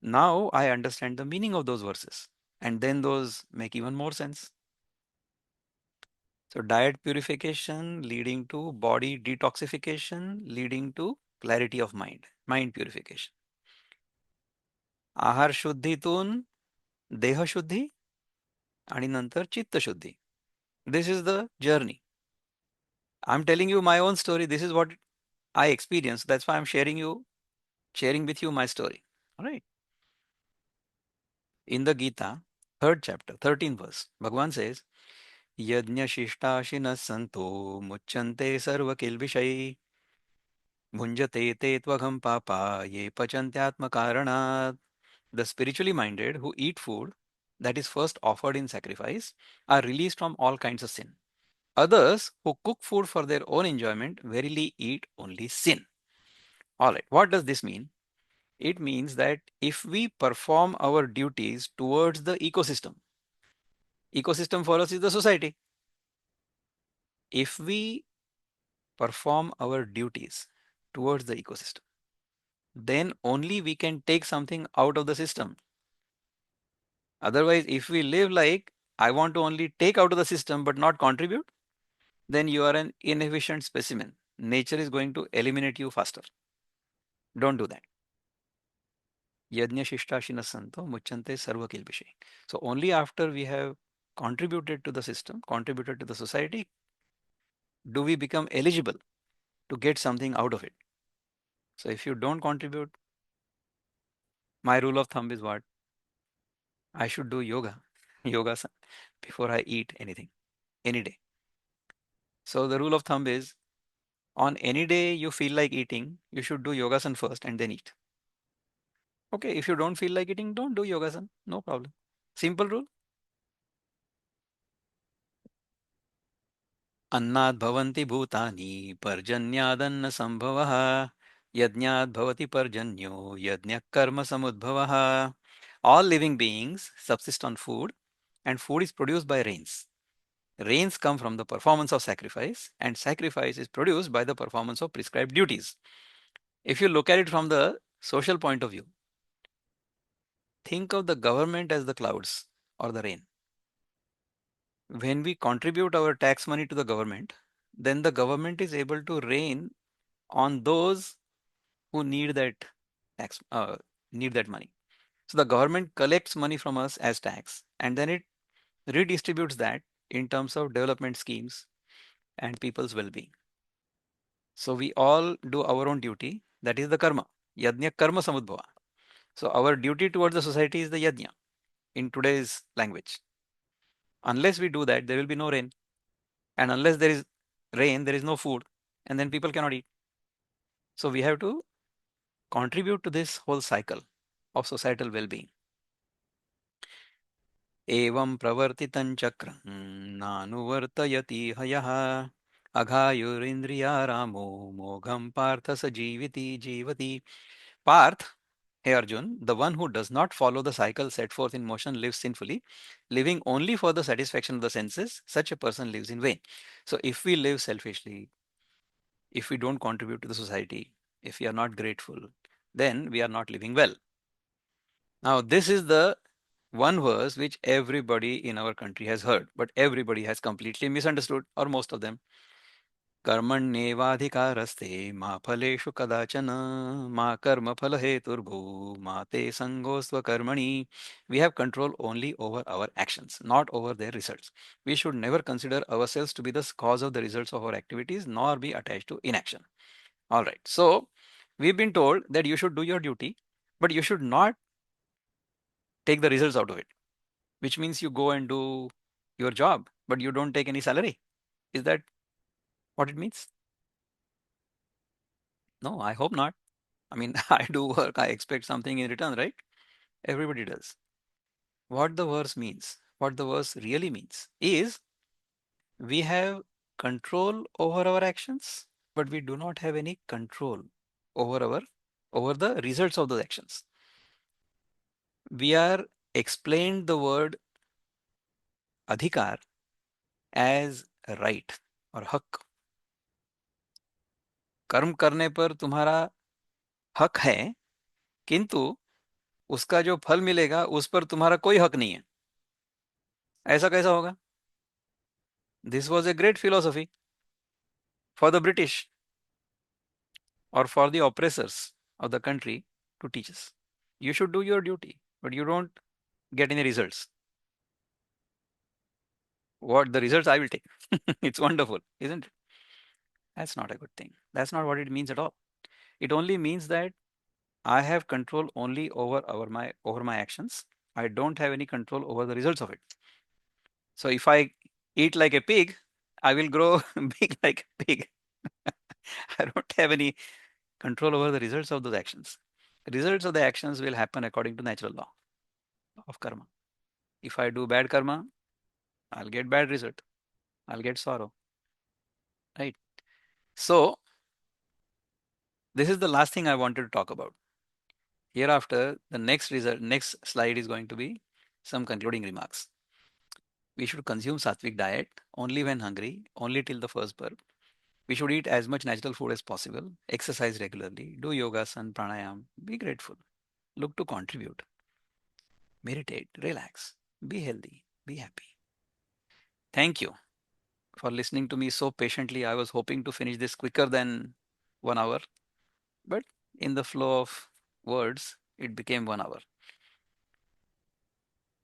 Now I understand the meaning of those verses. And then those make even more sense. So, diet purification leading to body detoxification, leading to clarity of mind, mind purification. आहार शुद्धीतून देह शुद्धी आणि नंतर चित्त शुद्धी. This is the journey. I'm telling you my own story. This is what I experienced. That's why I'm sharing with you my story. All right. In the Gita, third chapter, 13th verse, Bhagavan says, Yajna Shishtashinas Santo Muchante Sarva Kilvishai Bhunjate Te Tvagam Papa Ye Pachantyatma Karanat. The spiritually minded who eat food that is first offered in sacrifice are released from all kinds of sin. Others who cook food for their own enjoyment verily eat only sin. All right, what does this mean? It means that if we perform our duties towards the ecosystem for us is the society. If we perform our duties towards the ecosystem, then only we can take something out of the system. Otherwise, if we live like I want to only take out of the system but not contribute, then you are an inefficient specimen. Nature is going to eliminate you faster. Don't do that. Yajna Shishtashina Santo Muchante Sarva Kilbishe. So only after we have contributed to the system, contributed to the society, do we become eligible to get something out of it. So if you don't contribute, my rule of thumb is what? I should do yoga before I eat anything, any day. So the rule of thumb is on any day you feel like eating, you should do yogasan first and then eat. Okay, if you don't feel like eating, don't do yogasan. No problem. Simple rule. अन्नाद् भवन्ति भूतानि पर्जन्यादन्न संभवः यज्ञाद् भवति पर्जन्यो यज्ञः कर्म समुद्भवः. All living beings subsist on food. and food is produced by rains. Rains come from the performance of sacrifice, and sacrifice is produced by the performance of prescribed duties. If you look at it from the social point of view, think of the government as the clouds or the rain. When we contribute our tax money to the government, then the government is able to rain on those who tax need that money. So the government collects money from us as tax, and then it redistributes that in terms of development schemes and people's well-being. So we all do our own duty. That is the karma. Yajna karma samudbhava. So our duty towards the society is the yajna in today's language. Unless we do that, there will be no rain. And unless there is rain, there is no food. And then people cannot eat. So we have to contribute to this whole cycle of societal well-being. एवं प्रवर्तितं चक्रं नानुवर्तयति हयः अघायुरिन्द्रियारामो मोघं पार्थ स जीवति. Parth, hey Arjun, the one who does not follow the cycle set forth in motion lives sinfully, living only for the satisfaction of the senses. Such a person lives in vain. So if we live selfishly, if we don't contribute to the society, if we are not grateful, then we are not living well. Now, this is the one verse which everybody in our country has heard, but everybody has completely misunderstood, or most of them. कर्मण्येवाधिकारस्ते मा फलेषु कदाचन मा कर्मफलहेतुर्भू मा ते संगोस्त्वकर्मणि. We have control only over our actions, not over their results. We should never consider ourselves to be the cause of the results of our activities, nor be attached to inaction. All right. So we've been told that you should do your duty, but you should not take the results out of it, which means you go and do your job, but you don't take any salary. Is that what it means? No, I hope not. I mean, I do work, I expect something in return, right? Everybody does. What the verse means, what the verse really means is we have control over our actions, but we do not have any control over the results of those actions. We are explained the word adhikar as right or हक. कर्म करने पर तुम्हारा हक है, किंतु उसका जो फल मिलेगा उस पर तुम्हारा कोई हक नहीं है. ऐसा कैसा होगा? This was a great philosophy for the British or for the oppressors of the country to teach us. You should do your duty, but you don't get any results. What the results I will take. It's wonderful, isn't it? That's not a good thing. That's not what it means at all. It only means that I have control only over my actions. I don't have any control over the results of it. So if I eat like a pig, I will grow big like a pig. I don't have any control over the results of those actions. The results of the actions will happen according to natural law of karma. If I do bad karma, I'll get bad result. I'll get sorrow. Right. So this is the last thing I wanted to talk about. Hereafter, the next slide is going to be some concluding remarks. We should consume sattvic diet only when hungry, only till the first burp. We should eat as much natural food as possible, exercise regularly, do yoga, sun, pranayam, be grateful, look to contribute, meditate, relax, be healthy, be happy. Thank you for listening to me so patiently. I was hoping to finish this quicker than 1 hour, but in the flow of words, it became 1 hour.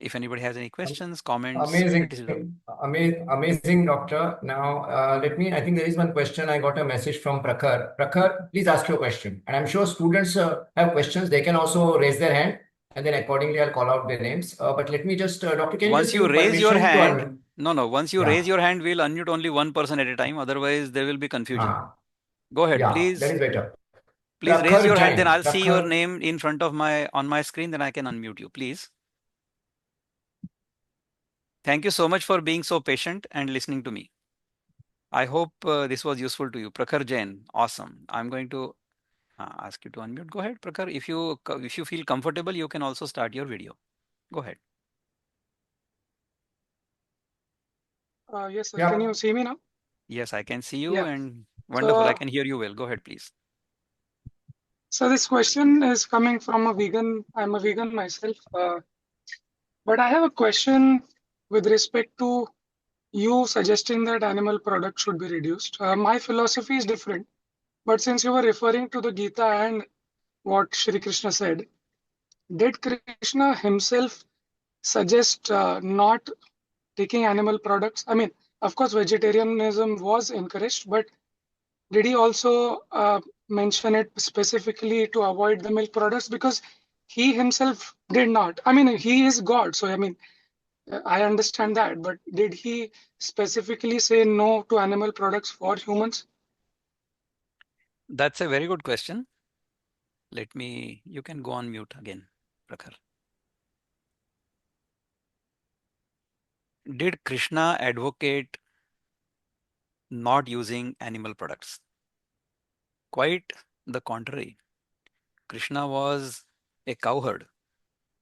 If anybody has any questions, comments, Amazing, criticism. amazing, doctor. Now, I think there is one question. I got a message from Prakhar. Prakhar, please ask your question. And I'm sure students have questions. They can also raise their hand, and then accordingly, I'll call out their names. But let me just, doctor, can you Once just give you me raise your permission to hand, unmute? no, once you Yeah. raise your hand, we'll unmute only one person at a time. Otherwise, there will be confusion. Ah, Go ahead, yeah, that please. is better. Please raise Prakhar your hand, then Jain. I'll see your Prakhar, name in front of on my screen, then I can unmute you, please. Thank you so much for being so patient and listening to me. I hope this was useful to you. Prakhar Jain, awesome. I'm going to ask you to unmute. Go ahead, Prakhar. If you feel comfortable, you can also start your video. Go ahead. Yes, sir. Can Yeah. you see me now? Yes, I can see you Yeah. and wonderful. I So, can hear you well. Go ahead, please. so this question is coming from a vegan. I'm a vegan myself, but I have a question with respect to you suggesting that animal products should be reduced. My philosophy is different, but since you were referring to the Gita and what Shri Krishna said, did Krishna himself suggest not taking animal products? I mean, of course, vegetarianism was encouraged, but did he also mention it specifically to avoid the milk products? Because he himself did not. I mean, he is God, so I mean, I understand that, but did he specifically say no to animal products for humans? That's a very good question. You can go on mute again, Prakhar. Did Krishna advocate not using animal products? Quite the contrary. Krishna was a cowherd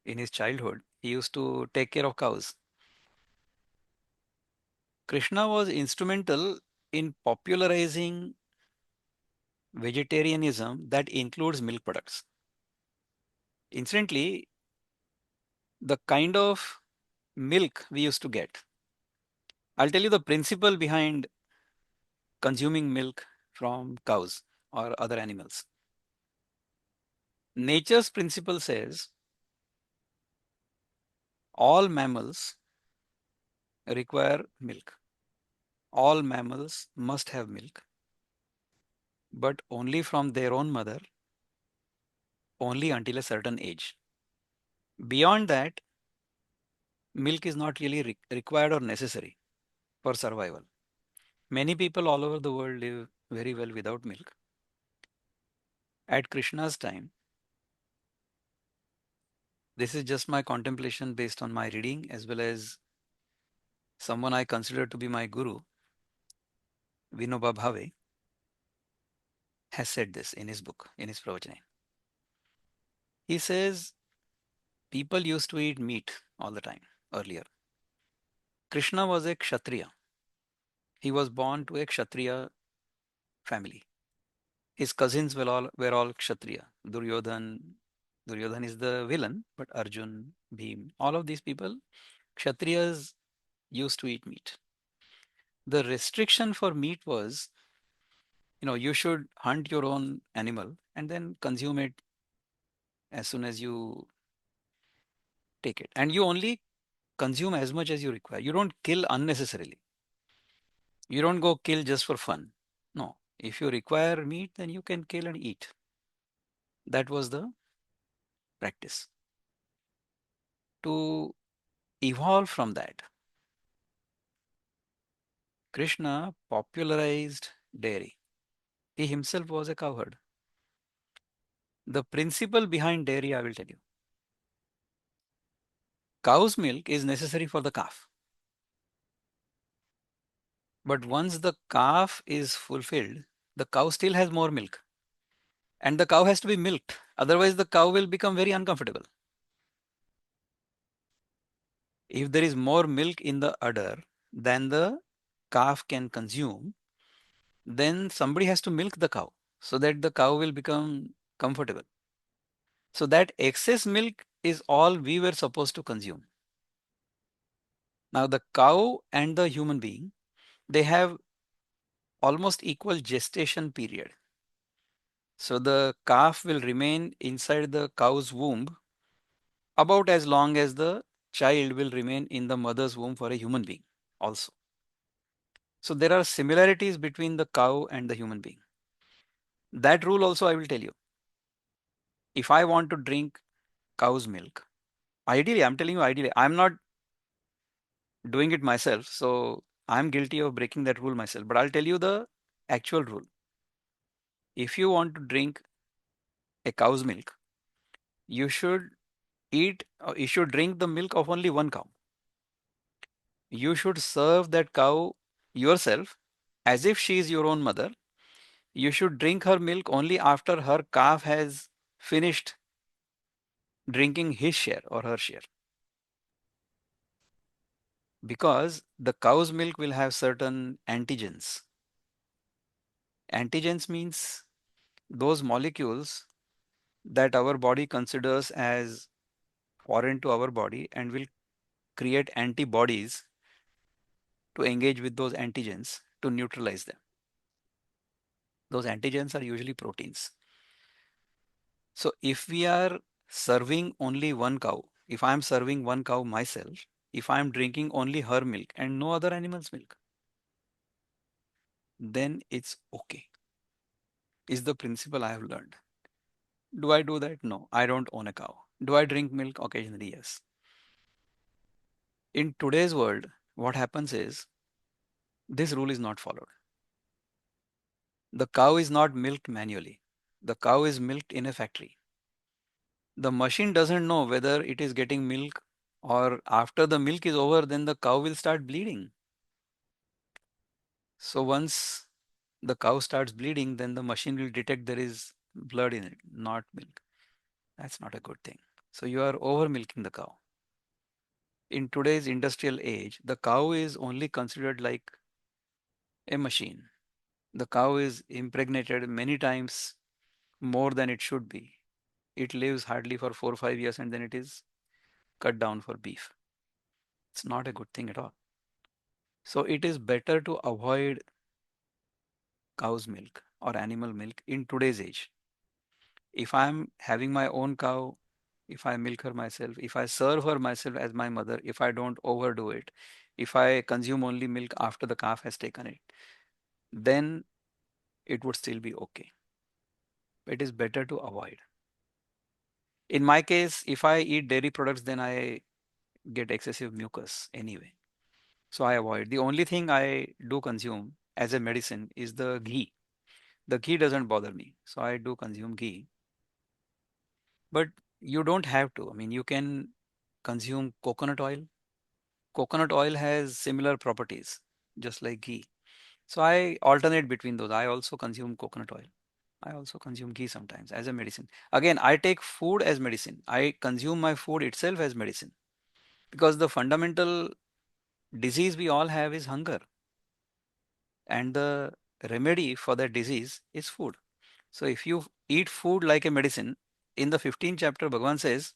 in his childhood. He used to take care of cows. Krishna was instrumental in popularizing vegetarianism that includes milk products. Incidentally, the kind of milk we used to get. I'll tell you the principle behind consuming milk from cows or other animals. Nature's principle says all mammals require milk. All mammals must have milk, but only from their own mother, only until a certain age. Beyond that, milk is not really required or necessary for survival. Many people all over the world live very well without milk. At Krishna's time, this is just my contemplation based on my reading as well as someone I consider to be my guru, Vinoba Bhave, has said this in his book, in his pravachana. He says people used to eat meat all the time earlier. Krishna was a Kshatriya. He was born to a Kshatriya family. His cousins were all Kshatriya. Duryodhan is the villain, but Arjun, Bhim, all of these people, Kshatriyas used to eat meat. The restriction for meat was, you should hunt your own animal and then consume it as soon as you take it. And you only consume as much as you require. You don't kill unnecessarily. You don't go kill just for fun. No. If you require meat, then you can kill and eat. That was the practice. To evolve from that, Krishna popularized dairy. He himself was a cowherd. The principle behind dairy, I will tell you. Cow's milk is necessary for the calf. But once the calf is fulfilled, the cow still has more milk. And the cow has to be milked. Otherwise, the cow will become very uncomfortable. If there is more milk in the udder than the calf can consume, then somebody has to milk the cow so that the cow will become comfortable. So that excess milk is all we were supposed to consume. Now, the cow and the human being, they have almost equal gestation period. So the calf will remain inside the cow's womb about as long as the child will remain in the mother's womb for a human being also. So there are similarities between the cow and the human being. That rule also I will tell you. If I want to drink cow's milk, ideally, I'm telling you, ideally, I'm not doing it myself. So I'm guilty of breaking that rule myself. But I'll tell you the actual rule. If you want to drink a cow's milk, you should you should drink the milk of only one cow. You should serve that cow yourself as if she is your own mother. You should drink her milk only after her calf has finished drinking his share or her share. Because the cow's milk will have certain antigens. Antigens means those molecules that our body considers as foreign to our body and will create antibodies to engage with those antigens to neutralize them. Those antigens are usually proteins. So if we are serving only one cow, if I am serving one cow myself, if I am drinking only her milk and no other animal's milk, then it's okay. Is the principle I have learned. Do I do that? No, I don't own a cow. Do I drink milk? Occasionally, yes. In today's world, what happens is this rule is not followed. The cow is not milked manually. The cow is milked in a factory. The machine doesn't know whether it is getting milk or after the milk is over, then the cow will start bleeding. So once the cow starts bleeding, then the machine will detect there is blood in it, not milk. That's not a good thing. So you are over milking the cow. In today's industrial age, the cow is only considered like a machine. The cow is impregnated many times more than it should be. It lives hardly for 4 or 5 years and then it is cut down for beef. It's not a good thing at all. So it is better to avoid cow's milk or animal milk in today's age. If I'm having my own cow, if I milk her myself, if I serve her myself as my mother, if I don't overdo it, if I consume only milk after the calf has taken it, then it would still be okay. It is better to avoid. In my case, if I eat dairy products, then I get excessive mucus anyway. So I avoid. The only thing I do consume as a medicine is the ghee. The ghee doesn't bother me. So I do consume ghee. But you don't have to. I mean, you can consume coconut oil. Coconut oil has similar properties, just like ghee. So I alternate between those. I also consume coconut oil. I also consume ghee sometimes as a medicine. Again, I take food as medicine. I consume my food itself as medicine because the fundamental disease we all have is hunger. And the remedy for that disease is food. So if you eat food like a medicine, in the 15th chapter, Bhagavan says,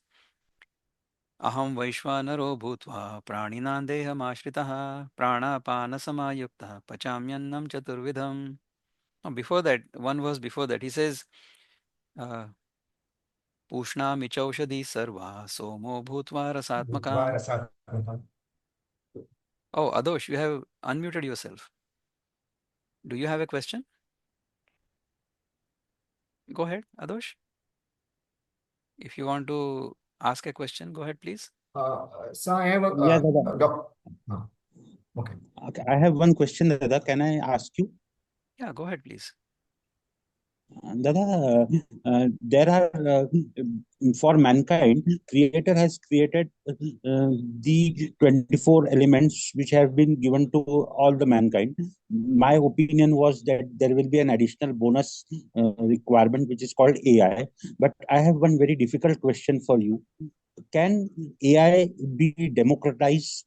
Aham Vaishvanaro Bhutva Praninan Deham Ashritaha Pranapana Samayukta Pachamyannam Chaturvidham. Before that, one verse before that, he says, uh, Pushna Michaushadhi Sarva Somo Bhutva Rasatmakam. Oh, Adosh, you have unmuted yourself. Do you have a question? Go ahead, Adosh. If you want to ask a question, go ahead, please. So I have Yeah, a Dada. uh, okay. Okay, I have one question, Dada. Can I ask you? Yeah, go ahead, please. Dada, there are for mankind, Creator has created the 24 elements which have been given to all the mankind. My opinion was that there will be an additional bonus requirement which is called AI. But I have one very difficult question for you. Can AI be democratized?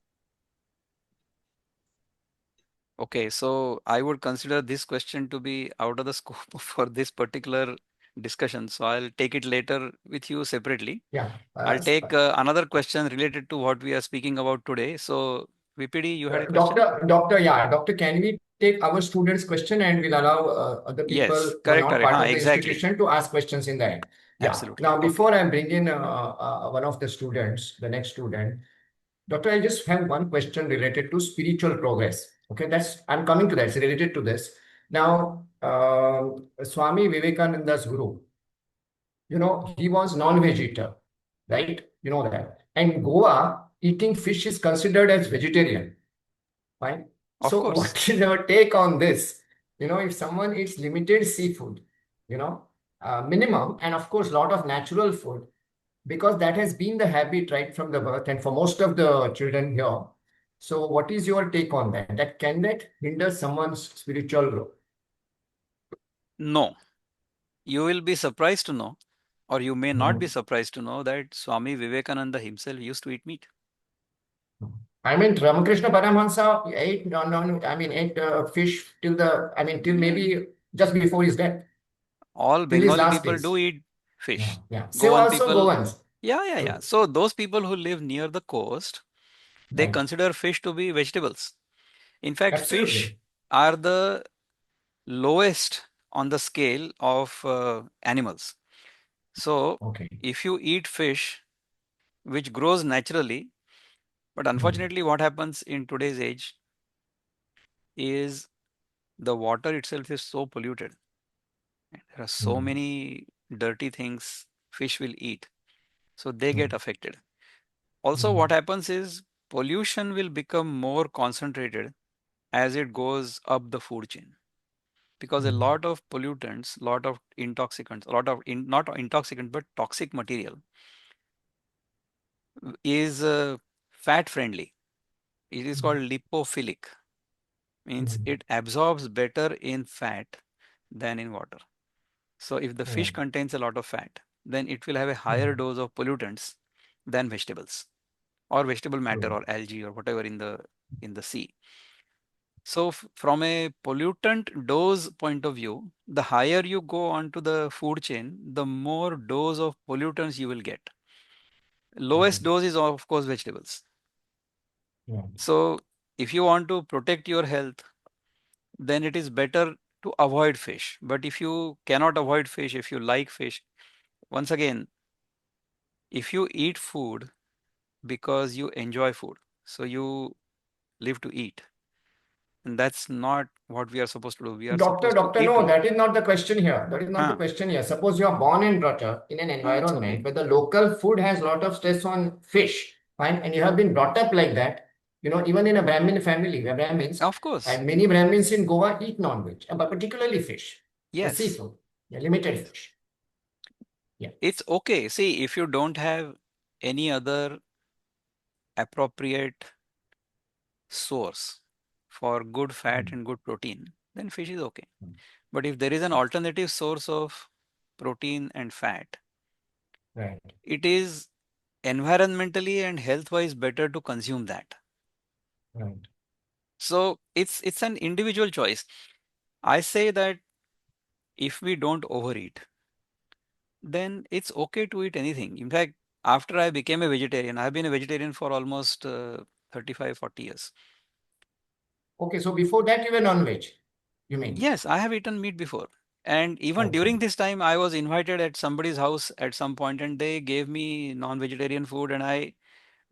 Okay, so I would consider this question to be out of the scope for this particular discussion. So I'll take it later with you separately. Yeah. I'll take another question related to what we are speaking about today. So VPD, you had a question? Doctor, can we take our students' question and we'll allow other people Yes, who are correct, not correct. part Huh, of the exactly. institution to ask questions in the end? Yeah. Absolutely. Now, Okay. before I bring in one of the students, the next student, Doctor, I just have one question related to spiritual progress. Okay, I'm coming to that. It's related to this. Now, Swami Vivekananda's guru, he was non-veg eater, right? You know that. And Goa, eating fish is considered as vegetarian. Fine. Of So course. what is your take on this? If someone eats limited seafood, minimum, and of course, lot of natural food, because that has been the habit right from the birth and for most of the children here. So what is your take on that? Can that hinder someone's spiritual growth? No. You will be surprised to know, or you may not be Mhm. surprised to know that Swami Vivekananda himself used to eat meat. I mean, Ramakrishna Paramahansa ate fish till maybe just before his death, All till his Bengali last people do days. eat Yeah, fish. yeah. So Goan also people, Goans. yeah. True. So those people who live near the coast, they Right. consider fish to be vegetables. In fact, fish Absolutely. are the lowest on the scale of animals. So Okay. if you eat fish, which grows naturally, but unfortunately, what happens in today's age is the water itself is so polluted. There are so Mm. many dirty things fish will eat, so they get Mm. affected. Also, Mm. what happens is pollution will become more concentrated as it goes up the food chain because a Mm. lot of pollutants, lot of intoxicants, a lot of not intoxicant but toxic material is fat friendly. It is called lipophilic, means Mm. it absorbs better in fat than in water. So if the fish Right. contains a lot of fat, then it will have a higher Mm. dose of pollutants than vegetables or vegetable matter True. or algae or whatever in the sea. So from a pollutant dose point of view, the higher you go onto the food chain, the more dose of pollutants you will get. Lowest Right. dose is of course vegetables. Right. So if you want to protect your health, then it is better to avoid fish. But if you cannot avoid fish, if you like fish, once again, if you eat food because you enjoy food, so you live to eat, and that's not what we are supposed to do. We are supposed to Doctor, eat to no, live. that is not the question here. That is not the Huh. question here. Suppose you are born and brought up in an It's okay. environment where the local food has a lot of stress on fish, fine, and you have been brought up like that. Even in a Brahmin family, where Brahmins, Of course. and many Brahmins in Goa eat non-veg, but particularly fish, Yes. seafood, limited fish. Yeah. It's okay. See, if you don't have any other appropriate source for good fat Mm. and good protein, then fish is okay. But if there is an alternative source of protein and fat, Right. it is environmentally and health wise better to consume that. Right. So it's an individual choice. I say that if we don't overeat, then it's okay to eat anything. In fact, after I became a vegetarian, I've been a vegetarian for almost 35, 40 years. Okay, so before that you were non-veg, you mean? Yes, I have eaten meat before. And even Okay. during this time, I was invited at somebody's house at some point and they gave me non-vegetarian food and I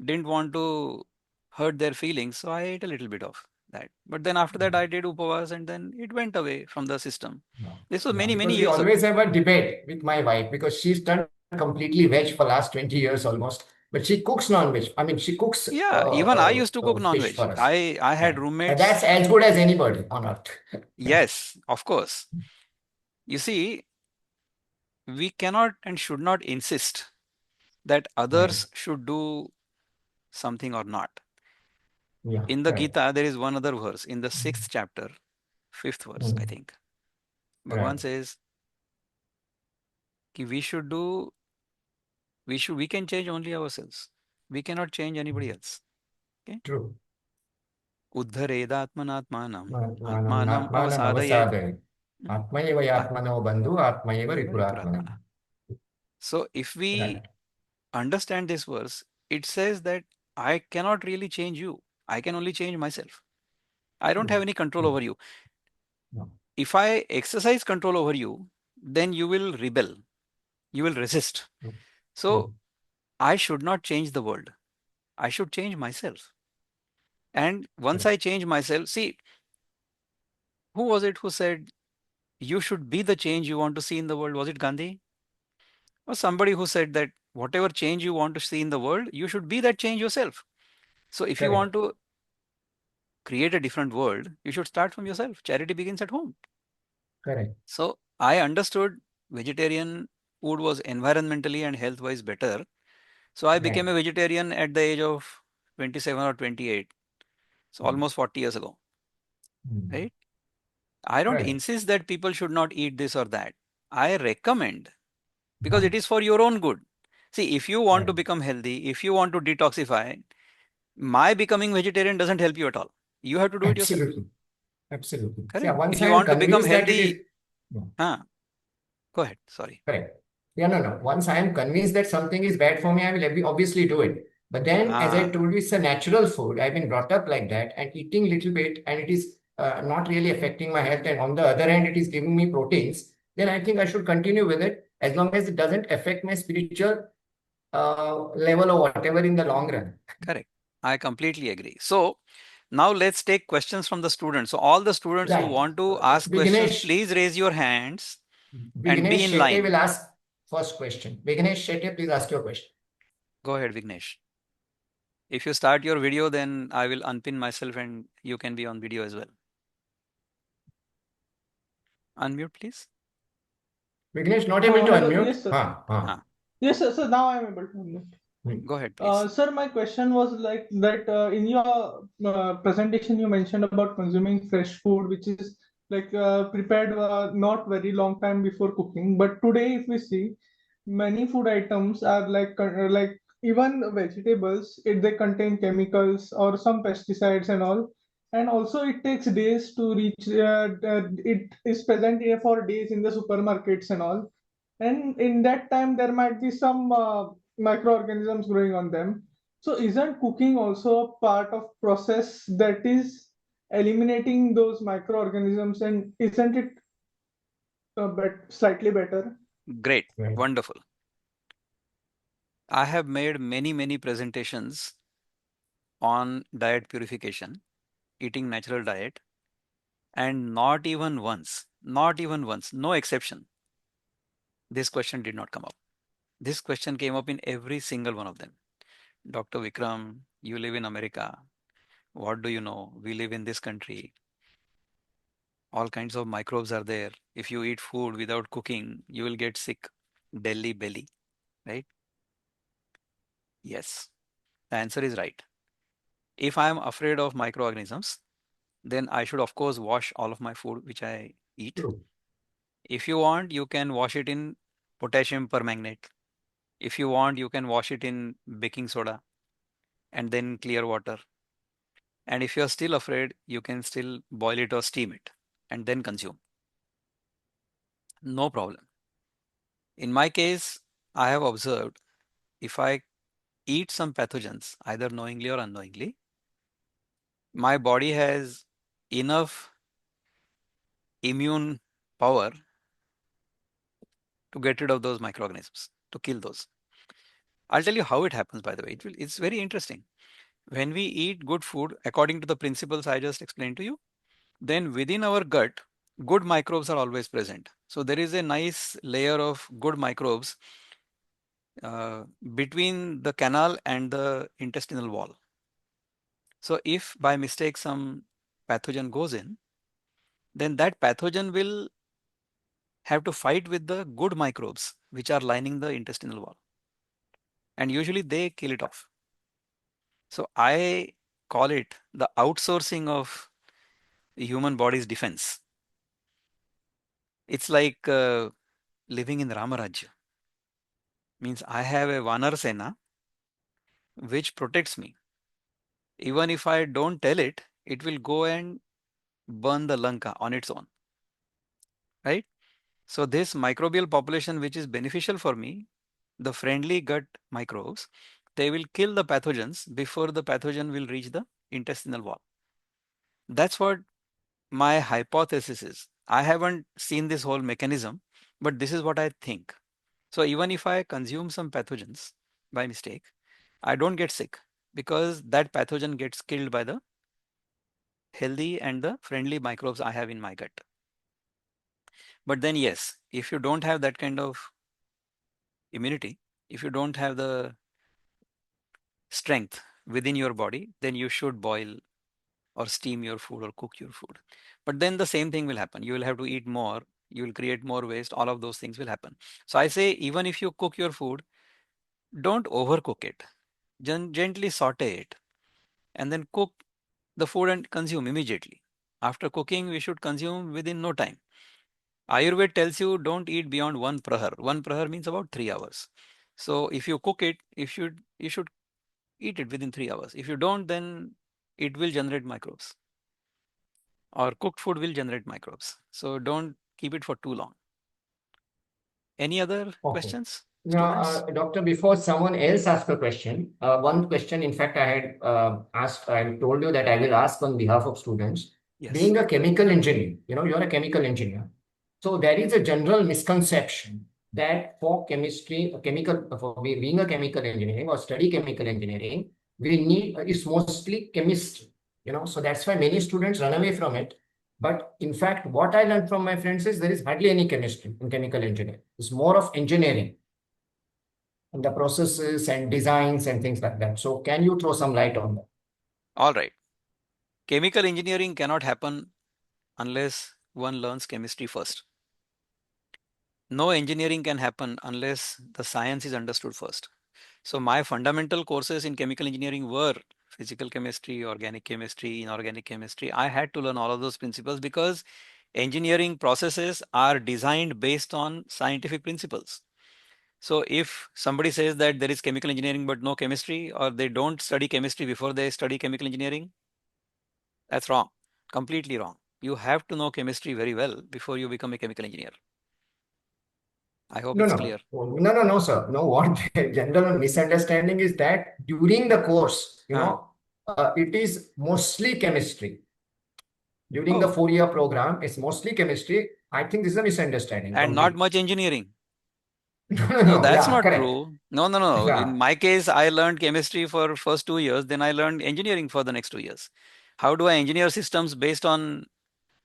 didn't want to hurt their feelings. So I ate a little bit of that. But then after that, I did upavas and then it went away from the system. No. This was Yeah, many, many because we years ago. always have a debate with my wife because she's turned completely veg for last 20 years almost. But she cooks non-veg. I mean, she cooks Yeah, even I used to cook fish non-veg. for us. I had Right. And roommates. that's as good as anybody on earth. Yes, of course. You see, we cannot and should not insist that Right. others should do something or not. Yeah, In the correct. Gita, there is one other verse in the sixth chapter, fifth verse, I Mm. think. Bhagavan Right. says, "Ki we should do, we can change only ourselves. We cannot change anybody else. Okay? True. Uddharedatmanatmanam, atmanam Atmanam avasadayet. avasadaye. Atmayeva yatmano bandhu, atmayeva ripuratmanam. Ripuratmana. So if we Right. understand this verse, it says that I cannot really change you. I can only change myself. I don't True. have any control True. over you. No. If I exercise control over you, then you will rebel. You will resist. True. So True. I should not change the world. I should change myself. And once Correct. I change myself, see, who was it who said you should be the change you want to see in the world? Was it Gandhi? Or somebody who said that whatever change you want to see in the world, you should be that change yourself. So if you Correct. want to create a different world, you should start from yourself. Charity begins at home. Correct. So I understood vegetarian food was environmentally and health wise better. So I became Right. a vegetarian at the age of 27 or 28. So Mm. almost 40 years ago, Mm. right? I don't Right. insist that people should not eat this or that. I recommend because No. it is for your own good. See, if you want to Right. become healthy, if you want to detoxify, My becoming vegetarian doesn't help you at all. You have to do it yourself. Absolutely. Absolutely. Yeah, Correct. once If I you am want to become convinced that it is, healthy, yeah, go ahead. Sorry. correct. Yeah, no. Once I am convinced that something is bad for me, I will obviously do it. But then, as I Ah, told you, it's a natural food. I've been brought up like that, and eating little bit, and it is not really affecting my health. And on the other hand, it is giving me proteins. Then I think I should continue with it as long as it doesn't affect my spiritual level or whatever in the long run. correct. I completely agree. So now let's take questions from the students. So all the students who Right. want to ask questions, Vignesh, please raise your hands and be Vignesh in Shetty will line. ask first question. Vignesh Shetty, please ask your question. Go ahead, Vignesh. If you start your video, then I will unpin myself and you can be on video as well. Unmute, please. Vignesh, not Am I able to audible? unmute? Yes, sir. Ah, Yes, sir. So now I'm able to unmute. go ahead, please. Sir, my question was like that in your presentation, you mentioned about consuming fresh food, which is like prepared not very long time before cooking. But today, if we see, many food items are like even vegetables, they contain chemicals or some pesticides and all. And also, it takes days to reach. It is present here for days in the supermarkets and all. And in that time, there might be some microorganisms growing on them. So isn't cooking also a part of process that is eliminating those microorganisms, and isn't it slightly better? Great. Right. Wonderful. I have made many presentations on diet purification, eating natural diet, and not even once, no exception, this question did not come up. This question came up in every single one of them. Dr. Vikram, you live in America. What do you know? We live in this country. All kinds of microbes are there. If you eat food without cooking, you will get sick. Delhi belly, right? Yes, the answer is right. If I am afraid of microorganisms, then I should, of course, wash all of my food which I eat. True. If you want, you can wash it in potassium permanganate. If you want, you can wash it in baking soda and then clear water. And if you're still afraid, you can still boil it or steam it and then consume. No problem. In my case, I have observed if I eat some pathogens, either knowingly or unknowingly, my body has enough immune power to get rid of those microorganisms, to kill those. I'll tell you how it happens, by the way. It's very interesting. When we eat good food, according to the principles I just explained to you, then within our gut, good microbes are always present. So there is a nice layer of good microbes between the canal and the intestinal wall. So if by mistake some pathogen goes in, then that pathogen will have to fight with the good microbes which are lining the intestinal wall. And usually they kill it off. So I call it the outsourcing of the human body's defense. It's like living in Ramarajya. Means I have a Vanar Sena which protects me. Even if I don't tell it, it will go and burn the Lanka on its own. Right? So this microbial population which is beneficial for me, the friendly gut microbes, they will kill the pathogens before the pathogen will reach the intestinal wall. That's what my hypothesis is. I haven't seen this whole mechanism, but this is what I think. So even if I consume some pathogens by mistake, I don't get sick because that pathogen gets killed by the healthy and the friendly microbes I have in my gut. But then yes, if you don't have that kind of immunity, if you don't have the strength within your body, then you should boil or steam your food or cook your food. But then the same thing will happen. You will have to eat more, you will create more waste, all of those things will happen. So I say, even if you cook your food, don't overcook it. Gently saute it and then cook the food and consume immediately. After cooking, we should consume within no time. Ayurveda tells you don't eat beyond one prahar. One prahar means about 3 hours. So if you cook it, you should eat it within 3 hours. If you don't, then it will generate microbes, or cooked food will generate microbes. So don't keep it for too long. Any other questions, Now, students? Doctor, before someone else asks a question, one question, in fact, I had asked, I told you that I will ask on behalf of students. Yes. Being a chemical engineer, you're a chemical engineer. So there is a general misconception that for chemistry, being a chemical engineering or study chemical engineering, we need, it's mostly chemistry, so that's why many students run away from it. But in fact, what I learned from my friends is there is hardly any chemistry in chemical engineering. It's more of engineering and the processes and designs and things like that. So can you throw some light on that? All right. Chemical engineering cannot happen unless one learns chemistry first. No engineering can happen unless the science is understood first. So my fundamental courses in chemical engineering were physical chemistry, organic chemistry, inorganic chemistry. I had to learn all of those principles because engineering processes are designed based on scientific principles. So if somebody says that there is chemical engineering but no chemistry, or they don't study chemistry before they study chemical engineering, that's wrong. Completely wrong. You have to know chemistry very well before you become a chemical engineer. I hope No, it's no, clear. no, sir. No, what the general misunderstanding is that during the course, it is mostly chemistry. During the Oh, 4-year program, it's mostly chemistry. I think this is a misunderstanding. and not Complete. much engineering. No, No, no, that's yeah, not correct. true. No. Yeah, In my case, I learned chemistry for first 2 years, then I learned engineering for the next 2 years. How do I engineer systems based on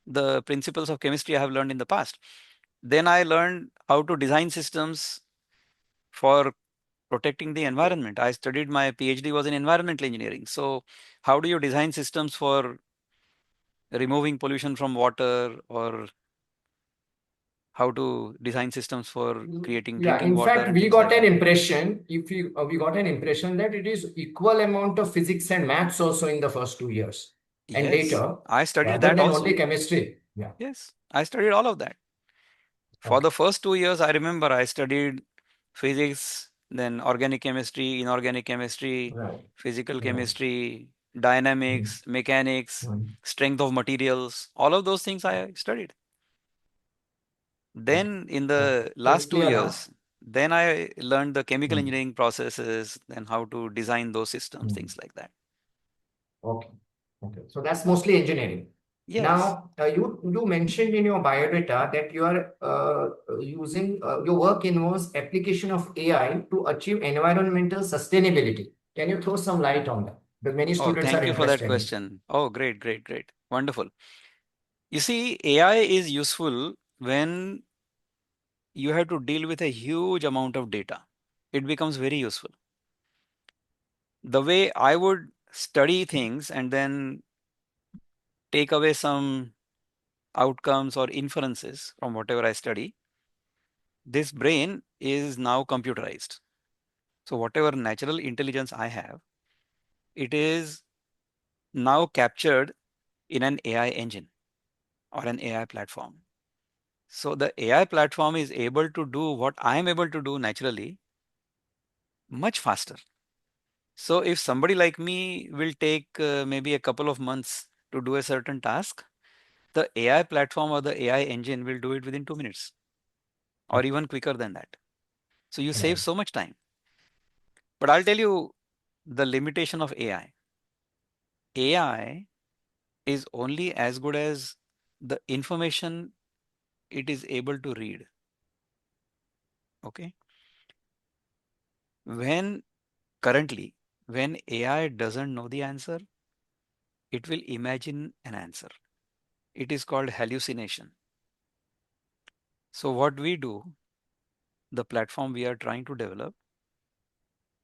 the principles of chemistry I have learned in the past? Then I learned how to design systems for protecting the environment. I studied, my PhD was in environmental engineering. So how do you design systems for removing pollution from water, or how to design systems for creating yeah. drinking In water fact, and things like that? we got an impression that it is equal amount of physics and maths also in the first 2 years, and Yes, later, I studied rather that than only also. chemistry. Yeah. Yes, I studied all of that. For Okay. the first 2 years, I remember I studied physics, then organic chemistry, inorganic chemistry, Right. physical Right. chemistry, dynamics, mechanics, strength of materials, all of those things I studied. Then in the So it's last two clear now. years, then I learned the chemical Hmm. engineering processes, then how to design those systems, Hmm. things like that. Okay. Okay. So that's mostly engineering. Yes. Now, you mentioned in your biodata that you are using your work involves application of AI to achieve environmental sustainability. Can you throw some light on that? Because many Oh, students are thank you for that interested in it. question. Oh, great. Wonderful. You see, AI is useful when you have to deal with a huge amount of data. It becomes very useful. The way I would study things and then take away some outcomes or inferences from whatever I study, this brain is now computerized. So whatever natural intelligence I have, it is now captured in an AI engine or an AI platform. So the AI platform is able to do what I am able to do naturally much faster. So if somebody like me will take maybe a couple of months to do a certain task, the AI platform or the AI engine will do it within 2 minutes or even quicker than that. So you save Right. so much time. But I'll tell you the limitation of AI. AI is only as good as the information it is able to read. Okay. When currently, when AI doesn't know the answer, it will imagine an answer. It is called hallucination. So what we do, the platform we are trying to develop,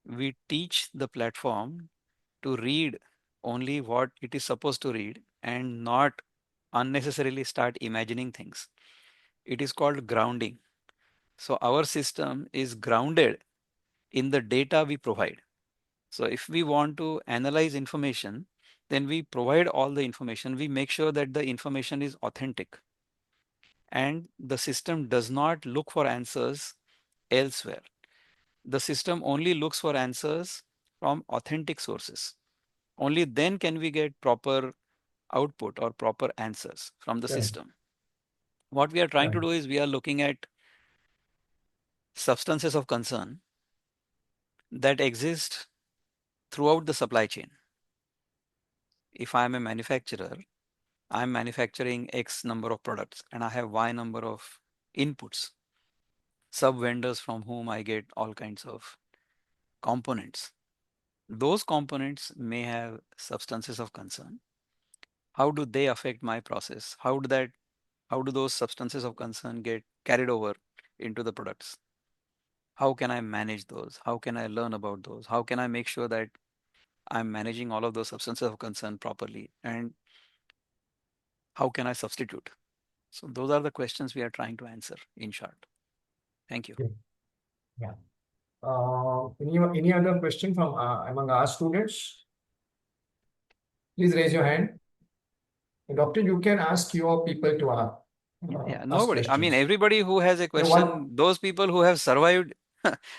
we teach the platform to read only what it is supposed to read and not unnecessarily start imagining things. It is called grounding. So our system is grounded in the data we provide. So if we want to analyze information, then we provide all the information. We make sure that the information is authentic and the system does not look for answers elsewhere. The system only looks for answers from authentic sources. Only then can we get proper output or proper answers from the system. What we are trying to do is we are looking at substances of concern that exist throughout the supply chain. If I am a manufacturer, I'm manufacturing X number of products and I have Y number of inputs, sub vendors from whom I get all kinds of components. Those components may have substances of concern. How do they affect my process? How do those substances of concern get carried over into the products? How can I manage those? How can I learn about those? How can I make sure that I'm managing all of those substances of concern properly? And how can I substitute? So those are the questions we are trying to answer in short. Thank you. Yeah. Any other question from among our students? Please raise your hand. Doctor, you can ask your people to Yeah, ask nobody. I mean, questions. everybody who has a question, those people who have survived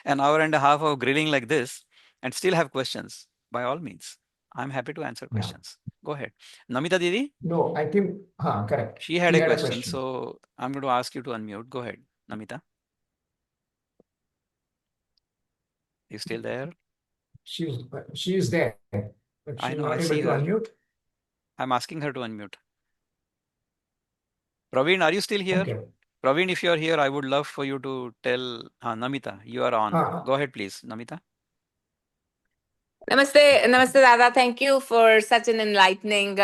an hour and a half of grilling like this and still have questions, by all means, I'm happy to answer questions. Go ahead. Namita Didi? No, I think, correct. She had She a had a question, question. so I'm going to ask you to unmute. Go ahead, Namita. You still there? She is there, but I she's know, I not able see to her. unmute. I'm asking her to unmute. Praveen, are you still here? Okay. Praveen, if you're here, I would love for you to tell Namita, you are on. Go ahead, please, Namita. Namaste, Namaste, Dada. Thank you for such an enlightening,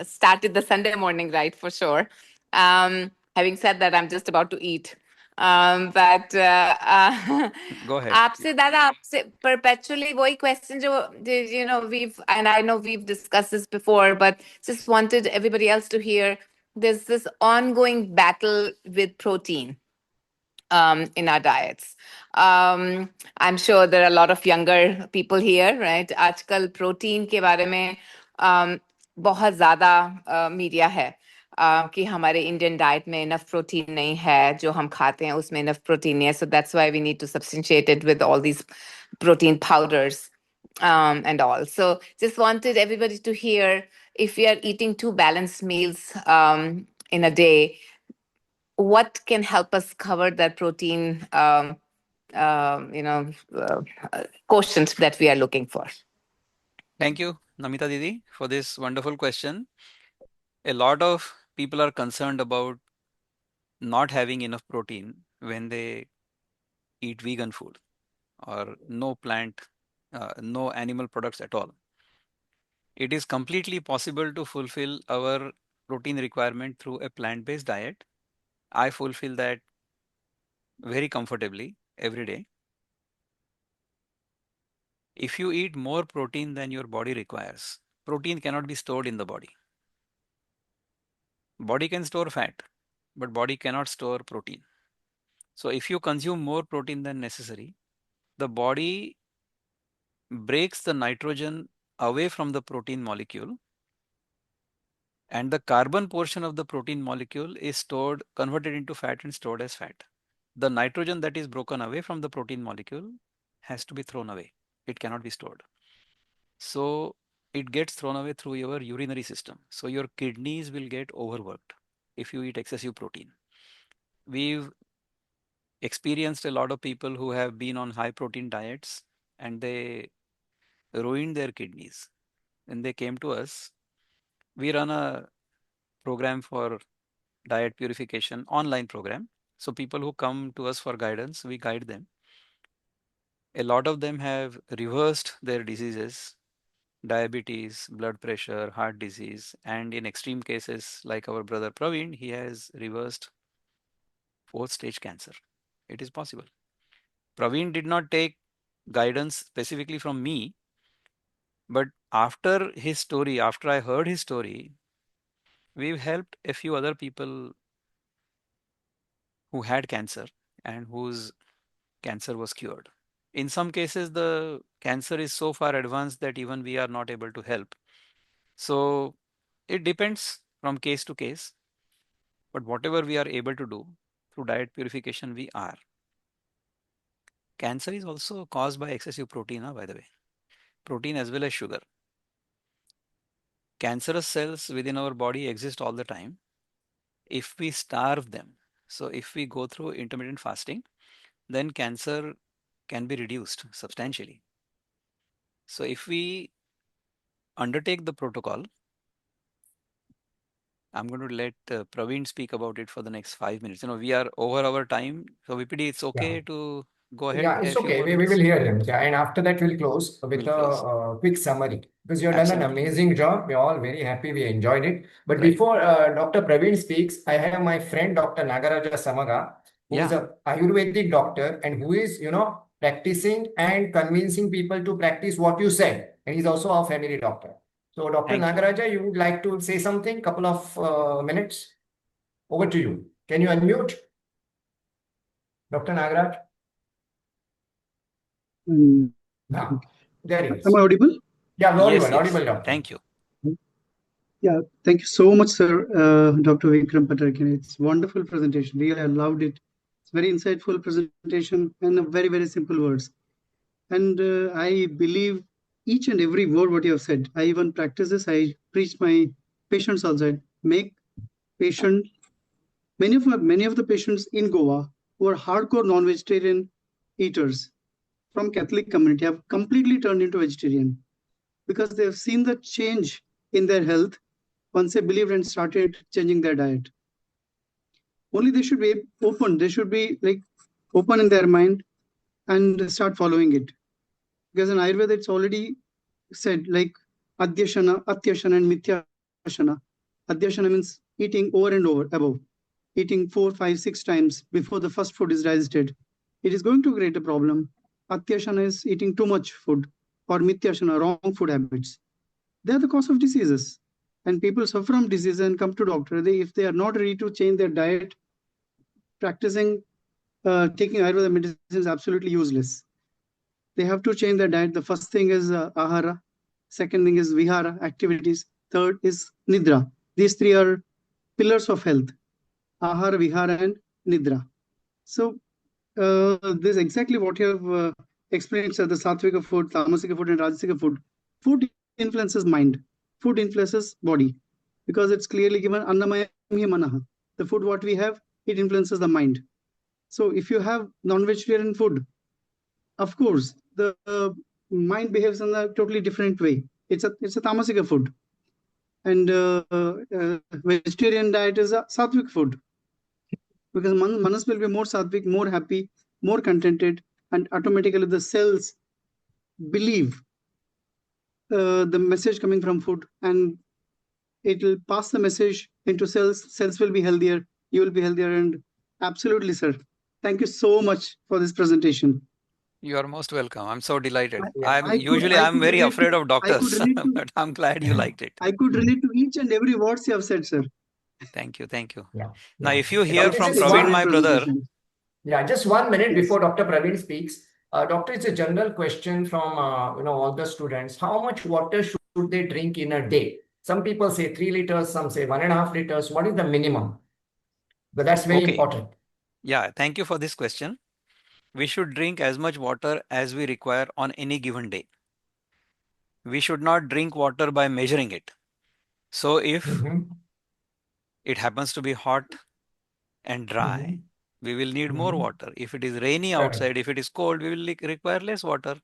started the Sunday morning, right, for sure. Having said that, I'm just about to eat. But Go ahead. आपसे दादा आपसे perpetually वही question जो I know we've discussed this before, but just wanted everybody else to hear. There's this ongoing battle with protein in our diets. I'm sure there are a lot of younger people here, right? आजकल protein के बारे में बहुत ज़्यादा media है कि हमारे Indian diet में इनफ प्रोटीन नहीं है जो हम खाते हैं उसमें इनफ प्रोटीन नहीं है so that's why we need to substantiate it with all these protein powders and all. So just wanted everybody to hear if we are eating two balanced meals in a day, what can help us cover that protein quotient that we are looking for. Thank you, Namita Didi, for this wonderful question. A lot of people are concerned about not having enough protein when they eat vegan food or no no animal products at all. It is completely possible to fulfill our protein requirement through a plant-based diet. I fulfill that very comfortably every day. If you eat more protein than your body requires, protein cannot be stored in the body. Body can store fat, but body cannot store protein. So if you consume more protein than necessary, the body breaks the nitrogen away from the protein molecule, and the carbon portion of the protein molecule is stored, converted into fat and stored as fat. The nitrogen that is broken away from the protein molecule has to be thrown away. It cannot be stored. So it gets thrown away through your urinary system. So your kidneys will get overworked if you eat excessive protein. We've experienced a lot of people who have been on high protein diets and they ruined their kidneys. When they came to us, we run a program for diet purification, online program. So people who come to us for guidance, we guide them. A lot of them have reversed their diseases, diabetes, blood pressure, heart disease, and in extreme cases like our brother Praveen, he has reversed fourth stage cancer. It is possible. Praveen did not take guidance specifically from me, but after his story, after I heard his story, we've helped a few other people who had cancer and whose cancer was cured. In some cases, the cancer is so far advanced that even we are not able to help. So it depends from case to case, but whatever we are able to do through diet purification, we are. Cancer is also caused by excessive protein, by the way. protein as well as sugar. Cancerous cells within our body exist all the time if we starve them. So if we go through intermittent fasting, then cancer can be reduced substantially. So if we undertake the protocol, I'm going to let Praveen speak about it for the next 5 minutes. We are over our time. So VPD, it's Yeah. okay to go ahead Yeah, with it's a few okay. more We minutes? will hear him. Yeah, and after that, we'll close with We'll a close. quick summary because you've done an Absolutely. amazing job. We're all very happy. We enjoyed it. But Right. before Dr. Praveen speaks, I have my friend Dr. Nagaraja Samaga, who is Yeah. a Ayurvedic doctor and who is, practicing and convincing people to practice what you said. And he's also a family doctor. So, Dr. Thank you. Nagaraja, you would like to say something? Couple of minutes. Over to you. Can you unmute? Dr. Nagaraj? Mm, No. There he Am is. I audible? Yeah, Yes, audible, yes. doctor. Thank you. Yeah, thank you so much, sir, Dr. Vikram Pattarkine. It's wonderful presentation. Really, I loved it. It's very insightful presentation and a very, very simple words. And I believe each and every word what you have said. I even practice this. I preach my patients also. I make patient many of the patients in Goa who are hardcore non-vegetarian eaters from Catholic community have completely turned into vegetarian because they have seen the change in their health once they believed and started changing their diet. Only they should be open. They should be open in their mind and start following it. Because in Ayurveda, it's already said Adyashana, Atyashana, and Mithyashana. Adyashana means eating over and over, above, eating 4, 5, 6 times before the first food is digested. It is going to create a problem. Atyashana is eating too much food, or Mithyashana, wrong food habits. They are the cause of diseases. And people suffer from disease and come to doctor. If they are not ready to change their diet, practicing taking Ayurveda medicine is absolutely useless. They have to change their diet. The first thing is ahara. Second thing is vihara, activities. Third is nidra. These three are pillars of health. Ahara, vihara, and nidra. So this is exactly what you have explained, sir. The sattvika food, tamasika food, and rajasika food. Food influences mind. Food influences body. Because it's clearly given annamaya manaha. The food what we have, it influences the mind. So if you have non-vegetarian food, of course, the mind behaves in a totally different way. It's a tamasika food. And vegetarian diet is a sattvic food. Because manas will be more sattvic, more happy, more contented, and automatically the cells believe the message coming from food, and it will pass the message into cells. Cells will be healthier, you will be healthier, and absolutely, sir. Thank you so much for this presentation. You are most welcome. I'm so delighted. Yeah. I'm I could very relate afraid to- of doctors, relate to- but I'm glad you liked it. I could relate to each and every words you have said, sir. Thank you. Thank you. Yeah. Now, Yeah. if you Doctor, hear from just Praveen, one- my brother, Presentation. Yeah, just 1 minute Yes. before Dr. Praveen speaks. Doctor, it's a general question from all the students. How much water should they drink in a day? Some people say 3 liters, some say 1.5 liters. What is the minimum? But that's very Okay. important. Yeah, thank you for this question. We should drink as much water as we require on any given day. We should not drink water by measuring it. So if Mhm. it happens to be hot and dry, Mhm. we will need more Mhm. water. If it is rainy Correct. outside, if it is cold, we will require less water.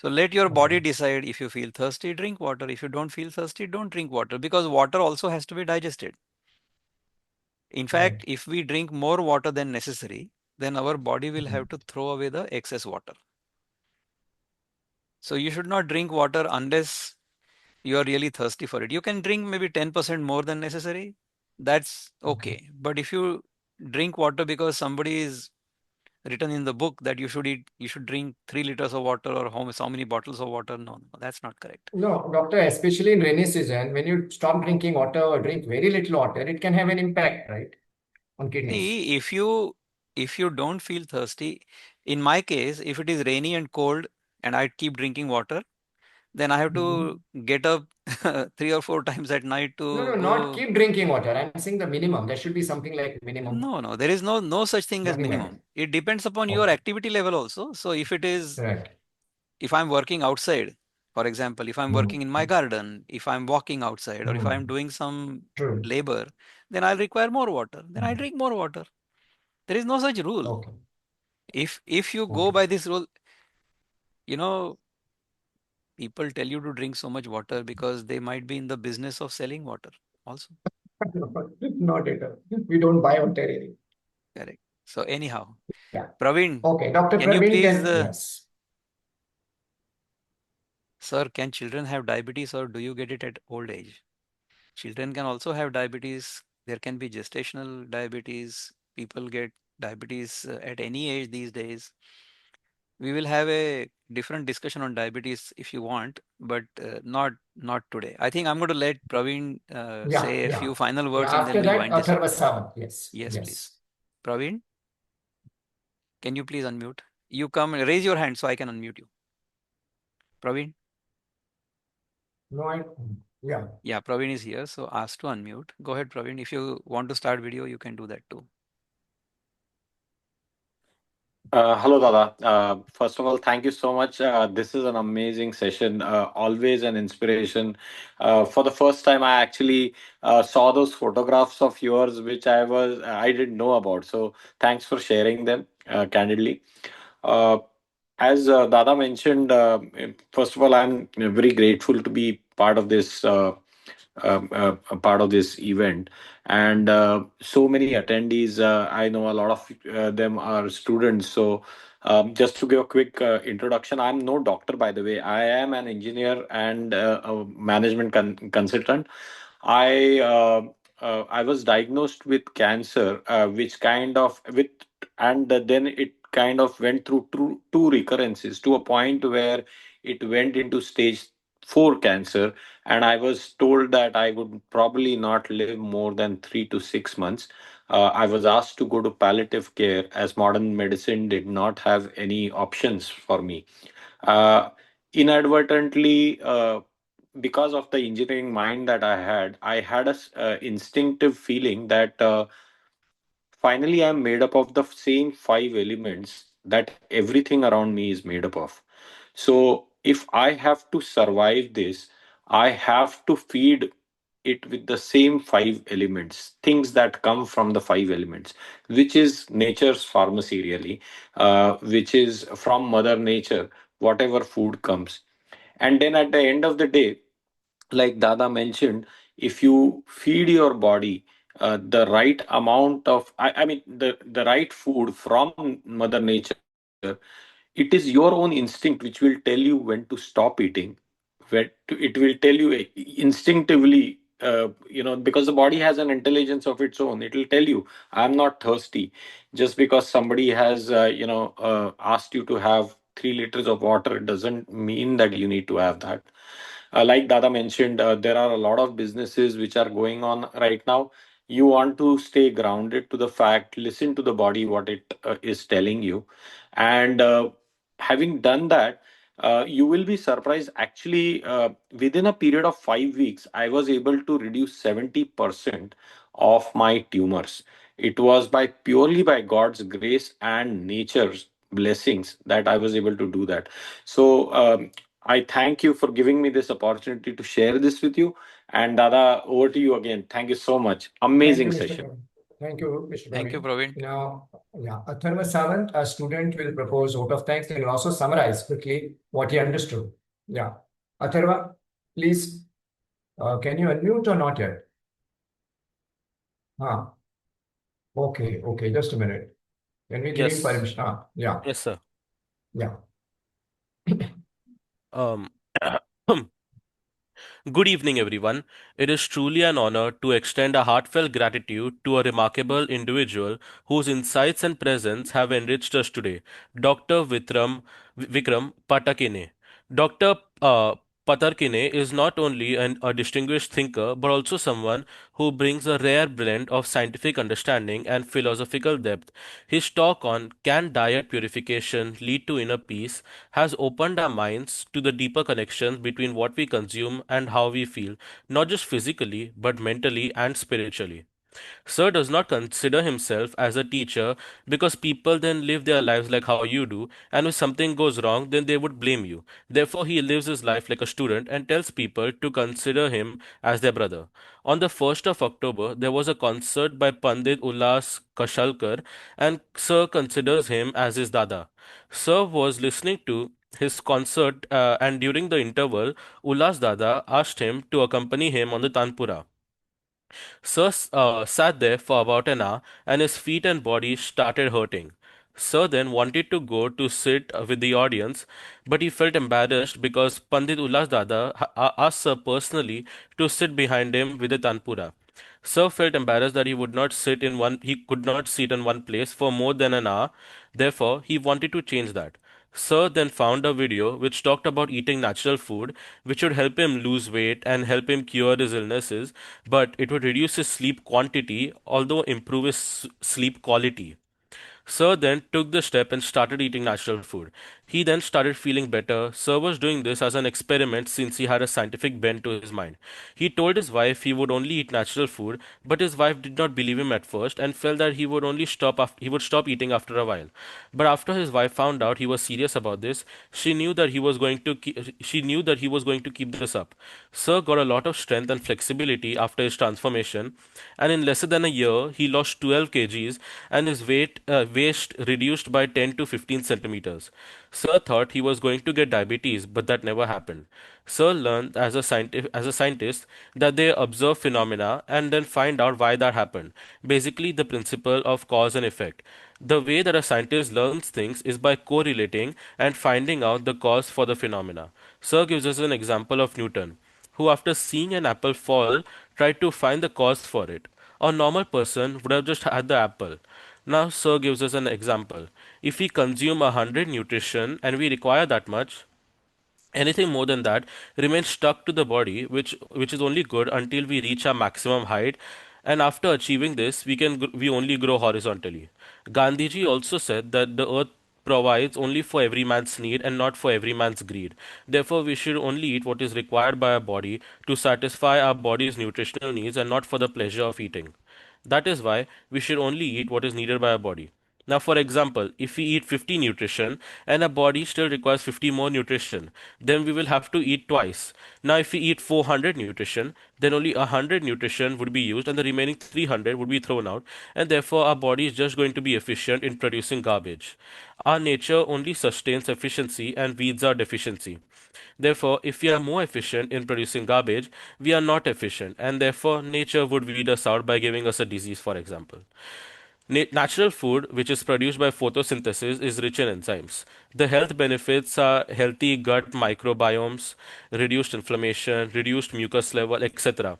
So let your body decide. If you feel thirsty, drink water. If you don't feel thirsty, don't drink water, because water also has to be digested. In fact, Right. if we drink more water than necessary, then our body will have to throw away the excess water. So you should not drink water unless you are really thirsty for it. You can drink maybe 10% more than necessary. That's okay. But if you drink water because somebody is written in the book that you should drink 3 liters of water or so many bottles of water, no, that's not correct. No, doctor, especially in rainy season, when you stop drinking water or drink very little water, it can have an impact, right, on kidneys. See, if you don't feel thirsty, in my case, if it is rainy and cold and I keep drinking water, then I have to get up 3 or 4 times at night to No, go. not keep drinking water. I'm saying the minimum. There should be something like minimum. No, there is no such thing as Nothing like minimum. It depends upon your Okay. activity level also. So if it is, Right. if I'm working outside For example, if I'm Mm, working in my garden, if I'm walking outside, or if I'm mm, doing some True. labor, then I'll require more water. Then I drink more water. There is no such rule. Okay. If you go Okay. by this rule, you know, people tell you to drink so much water because they might be in the business of selling water also. Not at all. We don't buy or carry any. Correct. So anyhow, Yeah. Praveen, Okay. Dr. can you Praveen please, can, yes. sir, can children have diabetes or do you get it at old age? Children can also have diabetes. There can be gestational diabetes. People get diabetes at any age these days. We will have a different discussion on diabetes if you want, but not today. I think I'm going to let Praveen Yeah. say a Yeah. few final Yeah. words and then After we'll that, wind this up. Atharva Sawant. Yes. Yes, please. Yes. Praveen, can you please unmute? You come, raise your hand so I can unmute you. Praveen? No, yeah. Yeah, Praveen is here, so ask to unmute. Go ahead, Praveen. If you want to start video, you can do that too. Hello, Dada. First of all, thank you so much. This is an amazing session, always an inspiration. For the first time, I actually saw those photographs of yours, which I didn't know about. So thanks for sharing them candidly. Uh, as Dada mentioned, first of all, I'm very grateful to be a part of this event, and so many attendees. I know a lot of them are students. So just to give a quick introduction, I'm no doctor, by the way. I am an engineer and a management consultant. I was diagnosed with cancer, which kind of with and then it kind of went through two recurrences to a point where it went into stage 4 cancer, and I was told that I would probably not live more than 3 to 6 months. I was asked to go to palliative care as modern medicine did not have any options for me. Uh, Inadvertently, because of the engineering mind that I had a instinctive feeling that finally I'm made up of the same 5 elements that everything around me is made up of. So if I have to survive this, I have to feed it with the same 5 elements, things that come from the 5 elements, which is nature's pharmacy, really, which is from Mother Nature, whatever food comes. And then at the end of the day, like Dada mentioned, if you feed your body the right amount of, I mean, the right food from Mother Nature, it is your own instinct which will tell you when to stop eating. It will tell you instinctively, because the body has an intelligence of its own. It will tell you, I'm not thirsty. Just because somebody has, asked you to have 3 liters of water, it doesn't mean that you need to have that. Like Dada mentioned, there are a lot of businesses which are going on right now. You want to stay grounded to the fact, listen to the body, what it is telling you. And having done that, you will be surprised. Actually, within a period of 5 weeks, I was able to reduce 70% of my tumors. It was by purely by God's grace and nature's blessings that I was able to do that. So I thank you for giving me this opportunity to share this with you. And Dada, over to you again. Thank you so much. Thank you, Amazing Mr. session. Praveen. Thank you, Mr. Thank you, Praveen. Praveen. Now, yeah, Atharva Sawant, a student, will propose vote of thanks and will also summarize quickly what he understood. Yeah. Atharva, please, can you unmute or not yet? Okay, okay, just a minute. Can we give him Yes, permission? Yeah, yes, sir. yeah. Um, Good evening, everyone. It is truly an honor to extend a heartfelt gratitude to a remarkable individual whose insights and presence have enriched us today, Dr. Vikram Pattakine. Dr. Pattarkine is not only a distinguished thinker but also someone who brings a rare blend of scientific understanding and philosophical depth. His talk on Can Diet Purification Lead to Inner Peace has opened our minds to the deeper connections between what we consume and how we feel, not just physically, but mentally and spiritually. Sir does not consider himself as a teacher because people then live their lives like how you do, and if something goes wrong, then they would blame you. Therefore, he lives his life like a student and tells people to consider him as their brother. On the 1st of October, there was a concert by Pandit Ullas Kashalkar, and Sir considers him as his dada. Sir was listening to his concert, and during the interval, Ullas Dada asked him to accompany him on the Tanpura. Sir sat there for about an hour and his feet and body started hurting. Sir then wanted to go to sit with the audience, but he felt embarrassed because Pandit Ullas Dada asked Sir personally to sit behind him with the Tanpura. Sir felt embarrassed that he could not sit in one place for more than an hour. Therefore, he wanted to change that. Sir then found a video which talked about eating natural food, which would help him lose weight and help him cure his illnesses, but it would reduce his sleep quantity, although improve his sleep quality. Sir then took the step and started eating natural food. He then started feeling better. Sir was doing this as an experiment since he had a scientific bent to his mind. He told his wife he would only eat natural food, but his wife did not believe him at first and felt that he would stop eating after a while. But after his wife found out he was serious about this, she knew that he was going to keep this up. Sir got a lot of strength and flexibility after his transformation, and in less than a year he lost 12 kgs and his waist reduced by 10 to 15 centimeters. Sir thought he was going to get diabetes, but that never happened. Sir learned as a scientist that they observe phenomena and then find out why that happened. Basically, the principle of cause and effect. The way that a scientist learns things is by correlating and finding out the cause for the phenomena. Sir gives us an example of Newton, who, after seeing an apple fall, tried to find the cause for it. A normal person would have just had the apple. Now, Sir gives us an example. If we consume 100 nutrition and we require that much, anything more than that remains stuck to the body, which is only good until we reach our maximum height. And after achieving this, we only grow horizontally. Gandhiji also said that the earth provides only for every man's need and not for every man's greed. Therefore, we should only eat what is required by our body to satisfy our body's nutritional needs and not for the pleasure of eating. That is why we should only eat what is needed by our body. Now, for example, if we eat 50 nutrition and our body still requires 50 more nutrition, then we will have to eat twice. Now, if we eat 400 nutrition, then only 100 nutrition would be used and the remaining 300 would be thrown out, and therefore our body is just going to be efficient in producing garbage. Our nature only sustains efficiency and weeds our deficiency. Therefore, if we are more efficient in producing garbage, we are not efficient, and therefore nature would weed us out by giving us a disease, for example. Natural food, which is produced by photosynthesis, is rich in enzymes. The health benefits are healthy gut microbiomes, reduced inflammation, reduced mucus level, etc.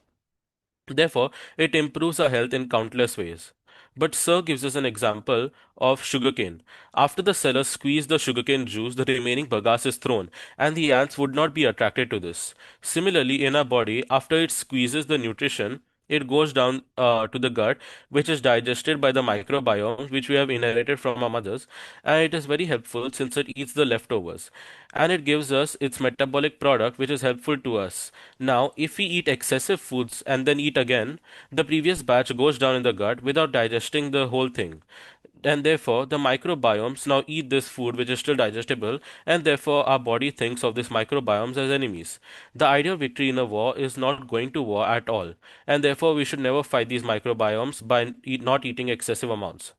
Therefore, it improves our health in countless ways. But Sir gives us an example of sugarcane. After the seller squeezed the sugarcane juice, the remaining bagasse is thrown, and the ants would not be attracted to this. Similarly, in our body, after it squeezes the nutrition, it goes down to the gut, which is digested by the microbiome, which we have inherited from our mothers, and it is very helpful since it eats the leftovers. And it gives us its metabolic product, which is helpful to us. Now, if we eat excessive foods and then eat again, the previous batch goes down in the gut without digesting the whole thing. And therefore, the microbiomes now eat this food which is still digestible, and therefore, our body thinks of these microbiomes as enemies. The ideal victory in a war is not going to war at all, and therefore, we should never fight these microbiomes by not eating excessive amounts.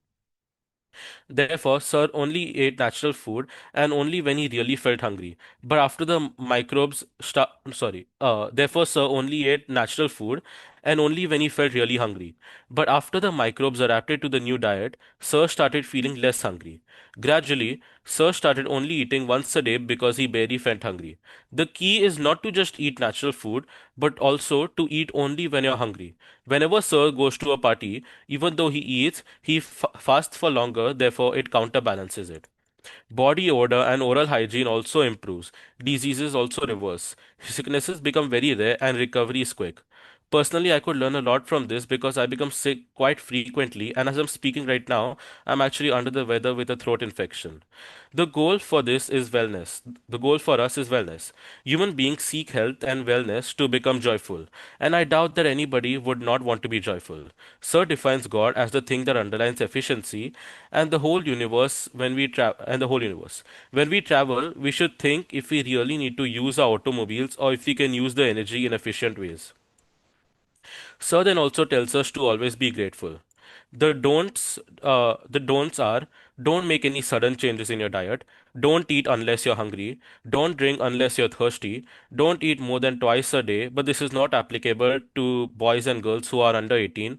Therefore, Sir only ate natural food and only when he really felt hungry. But after the microbes start, sorry, therefore, Sir only ate natural food and only when he felt really hungry. But after the microbes adapted to the new diet, Sir started feeling less hungry. Gradually, Sir started only eating once a day because he barely felt hungry. The key is not to just eat natural food, but also to eat only when you're hungry. Whenever Sir goes to a party, even though he eats, he fasts for longer, therefore it counterbalances it. Body odor and oral hygiene also improves. Diseases also reverse. Sicknesses become very rare and recovery is quick. Personally, I could learn a lot from this because I become sick quite frequently, and as I'm speaking right now, I'm actually under the weather with a throat infection. The goal for this is wellness. The goal for us is wellness. Human beings seek health and wellness to become joyful, and I doubt that anybody would not want to be joyful. Sir defines God as the thing that underlines efficiency and the whole universe when we travel and the whole universe. When we travel, we should think if we really need to use our automobiles or if we can use the energy in efficient ways. Sir then also tells us to always be grateful. The don'ts are don't make any sudden changes in your diet, don't eat unless you're hungry, don't drink unless you're thirsty, don't eat more than twice a day, but this is not applicable to boys and girls who are under 18.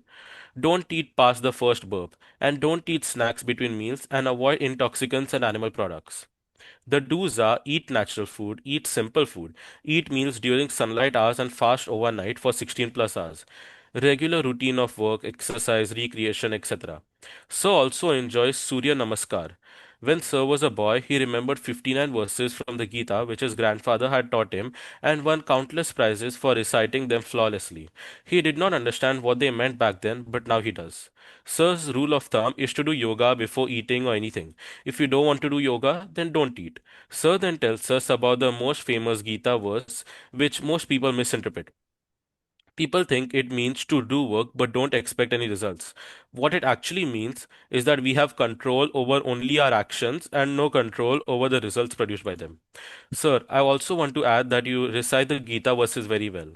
Don't eat past the first burp, and don't eat snacks between meals and avoid intoxicants and animal products. The do's are eat natural food, eat simple food, eat meals during sunlight hours and fast overnight for 16 plus hours. Regular routine of work, exercise, recreation, etc. So also enjoys Surya Namaskar. When Sir was a boy, he remembered 59 verses from the Gita, which his grandfather had taught him, and won countless prizes for reciting them flawlessly. He did not understand what they meant back then, but now he does. Sir's rule of thumb is to do yoga before eating or anything. If you don't want to do yoga, then don't eat. Sir then tells us about the most famous Gita verse, which most people misinterpret. People think it means to do work but don't expect any results. What it actually means is that we have control over only our actions and no control over the results produced by them. Sir, I also want to add that you recite the Gita verses very well.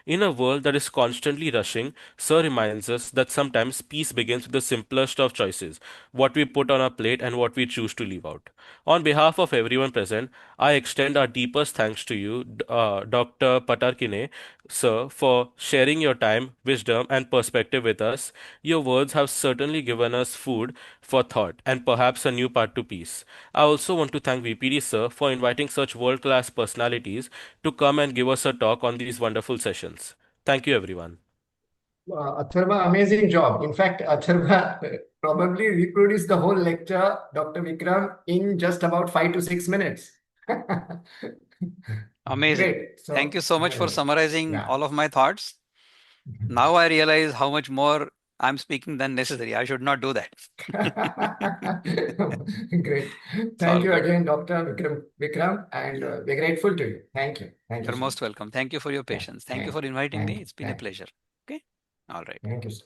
In a world that is constantly rushing, Sir reminds us that sometimes peace begins with the simplest of choices, what we put on our plate and what we choose to leave out. On behalf of everyone present, I extend our deepest thanks to you, Dr. Patarkine, sir, for sharing your time, wisdom, and perspective with us. Your words have certainly given us food for thought and perhaps a new path to peace. I also want to thank VPD, sir, for inviting such world class personalities to come and give us a talk on these wonderful sessions. Thank you, everyone. Atharva, amazing job. In fact, Atharva probably reproduced the whole lecture, Dr. Vikram, in just about 5 to 6 minutes. Amazing. Great. Thank you so much for Yeah. summarizing all of my thoughts. Now I realize how much more I'm speaking than necessary. I should not do that. Great. all Thank you good. again, Dr. Vikram, and we're grateful to you. Thank you. Thank you You're so most much. welcome. Thank you for your patience. Thank you for inviting me. It's been a pleasure. Okay. All right. Thank you, sir.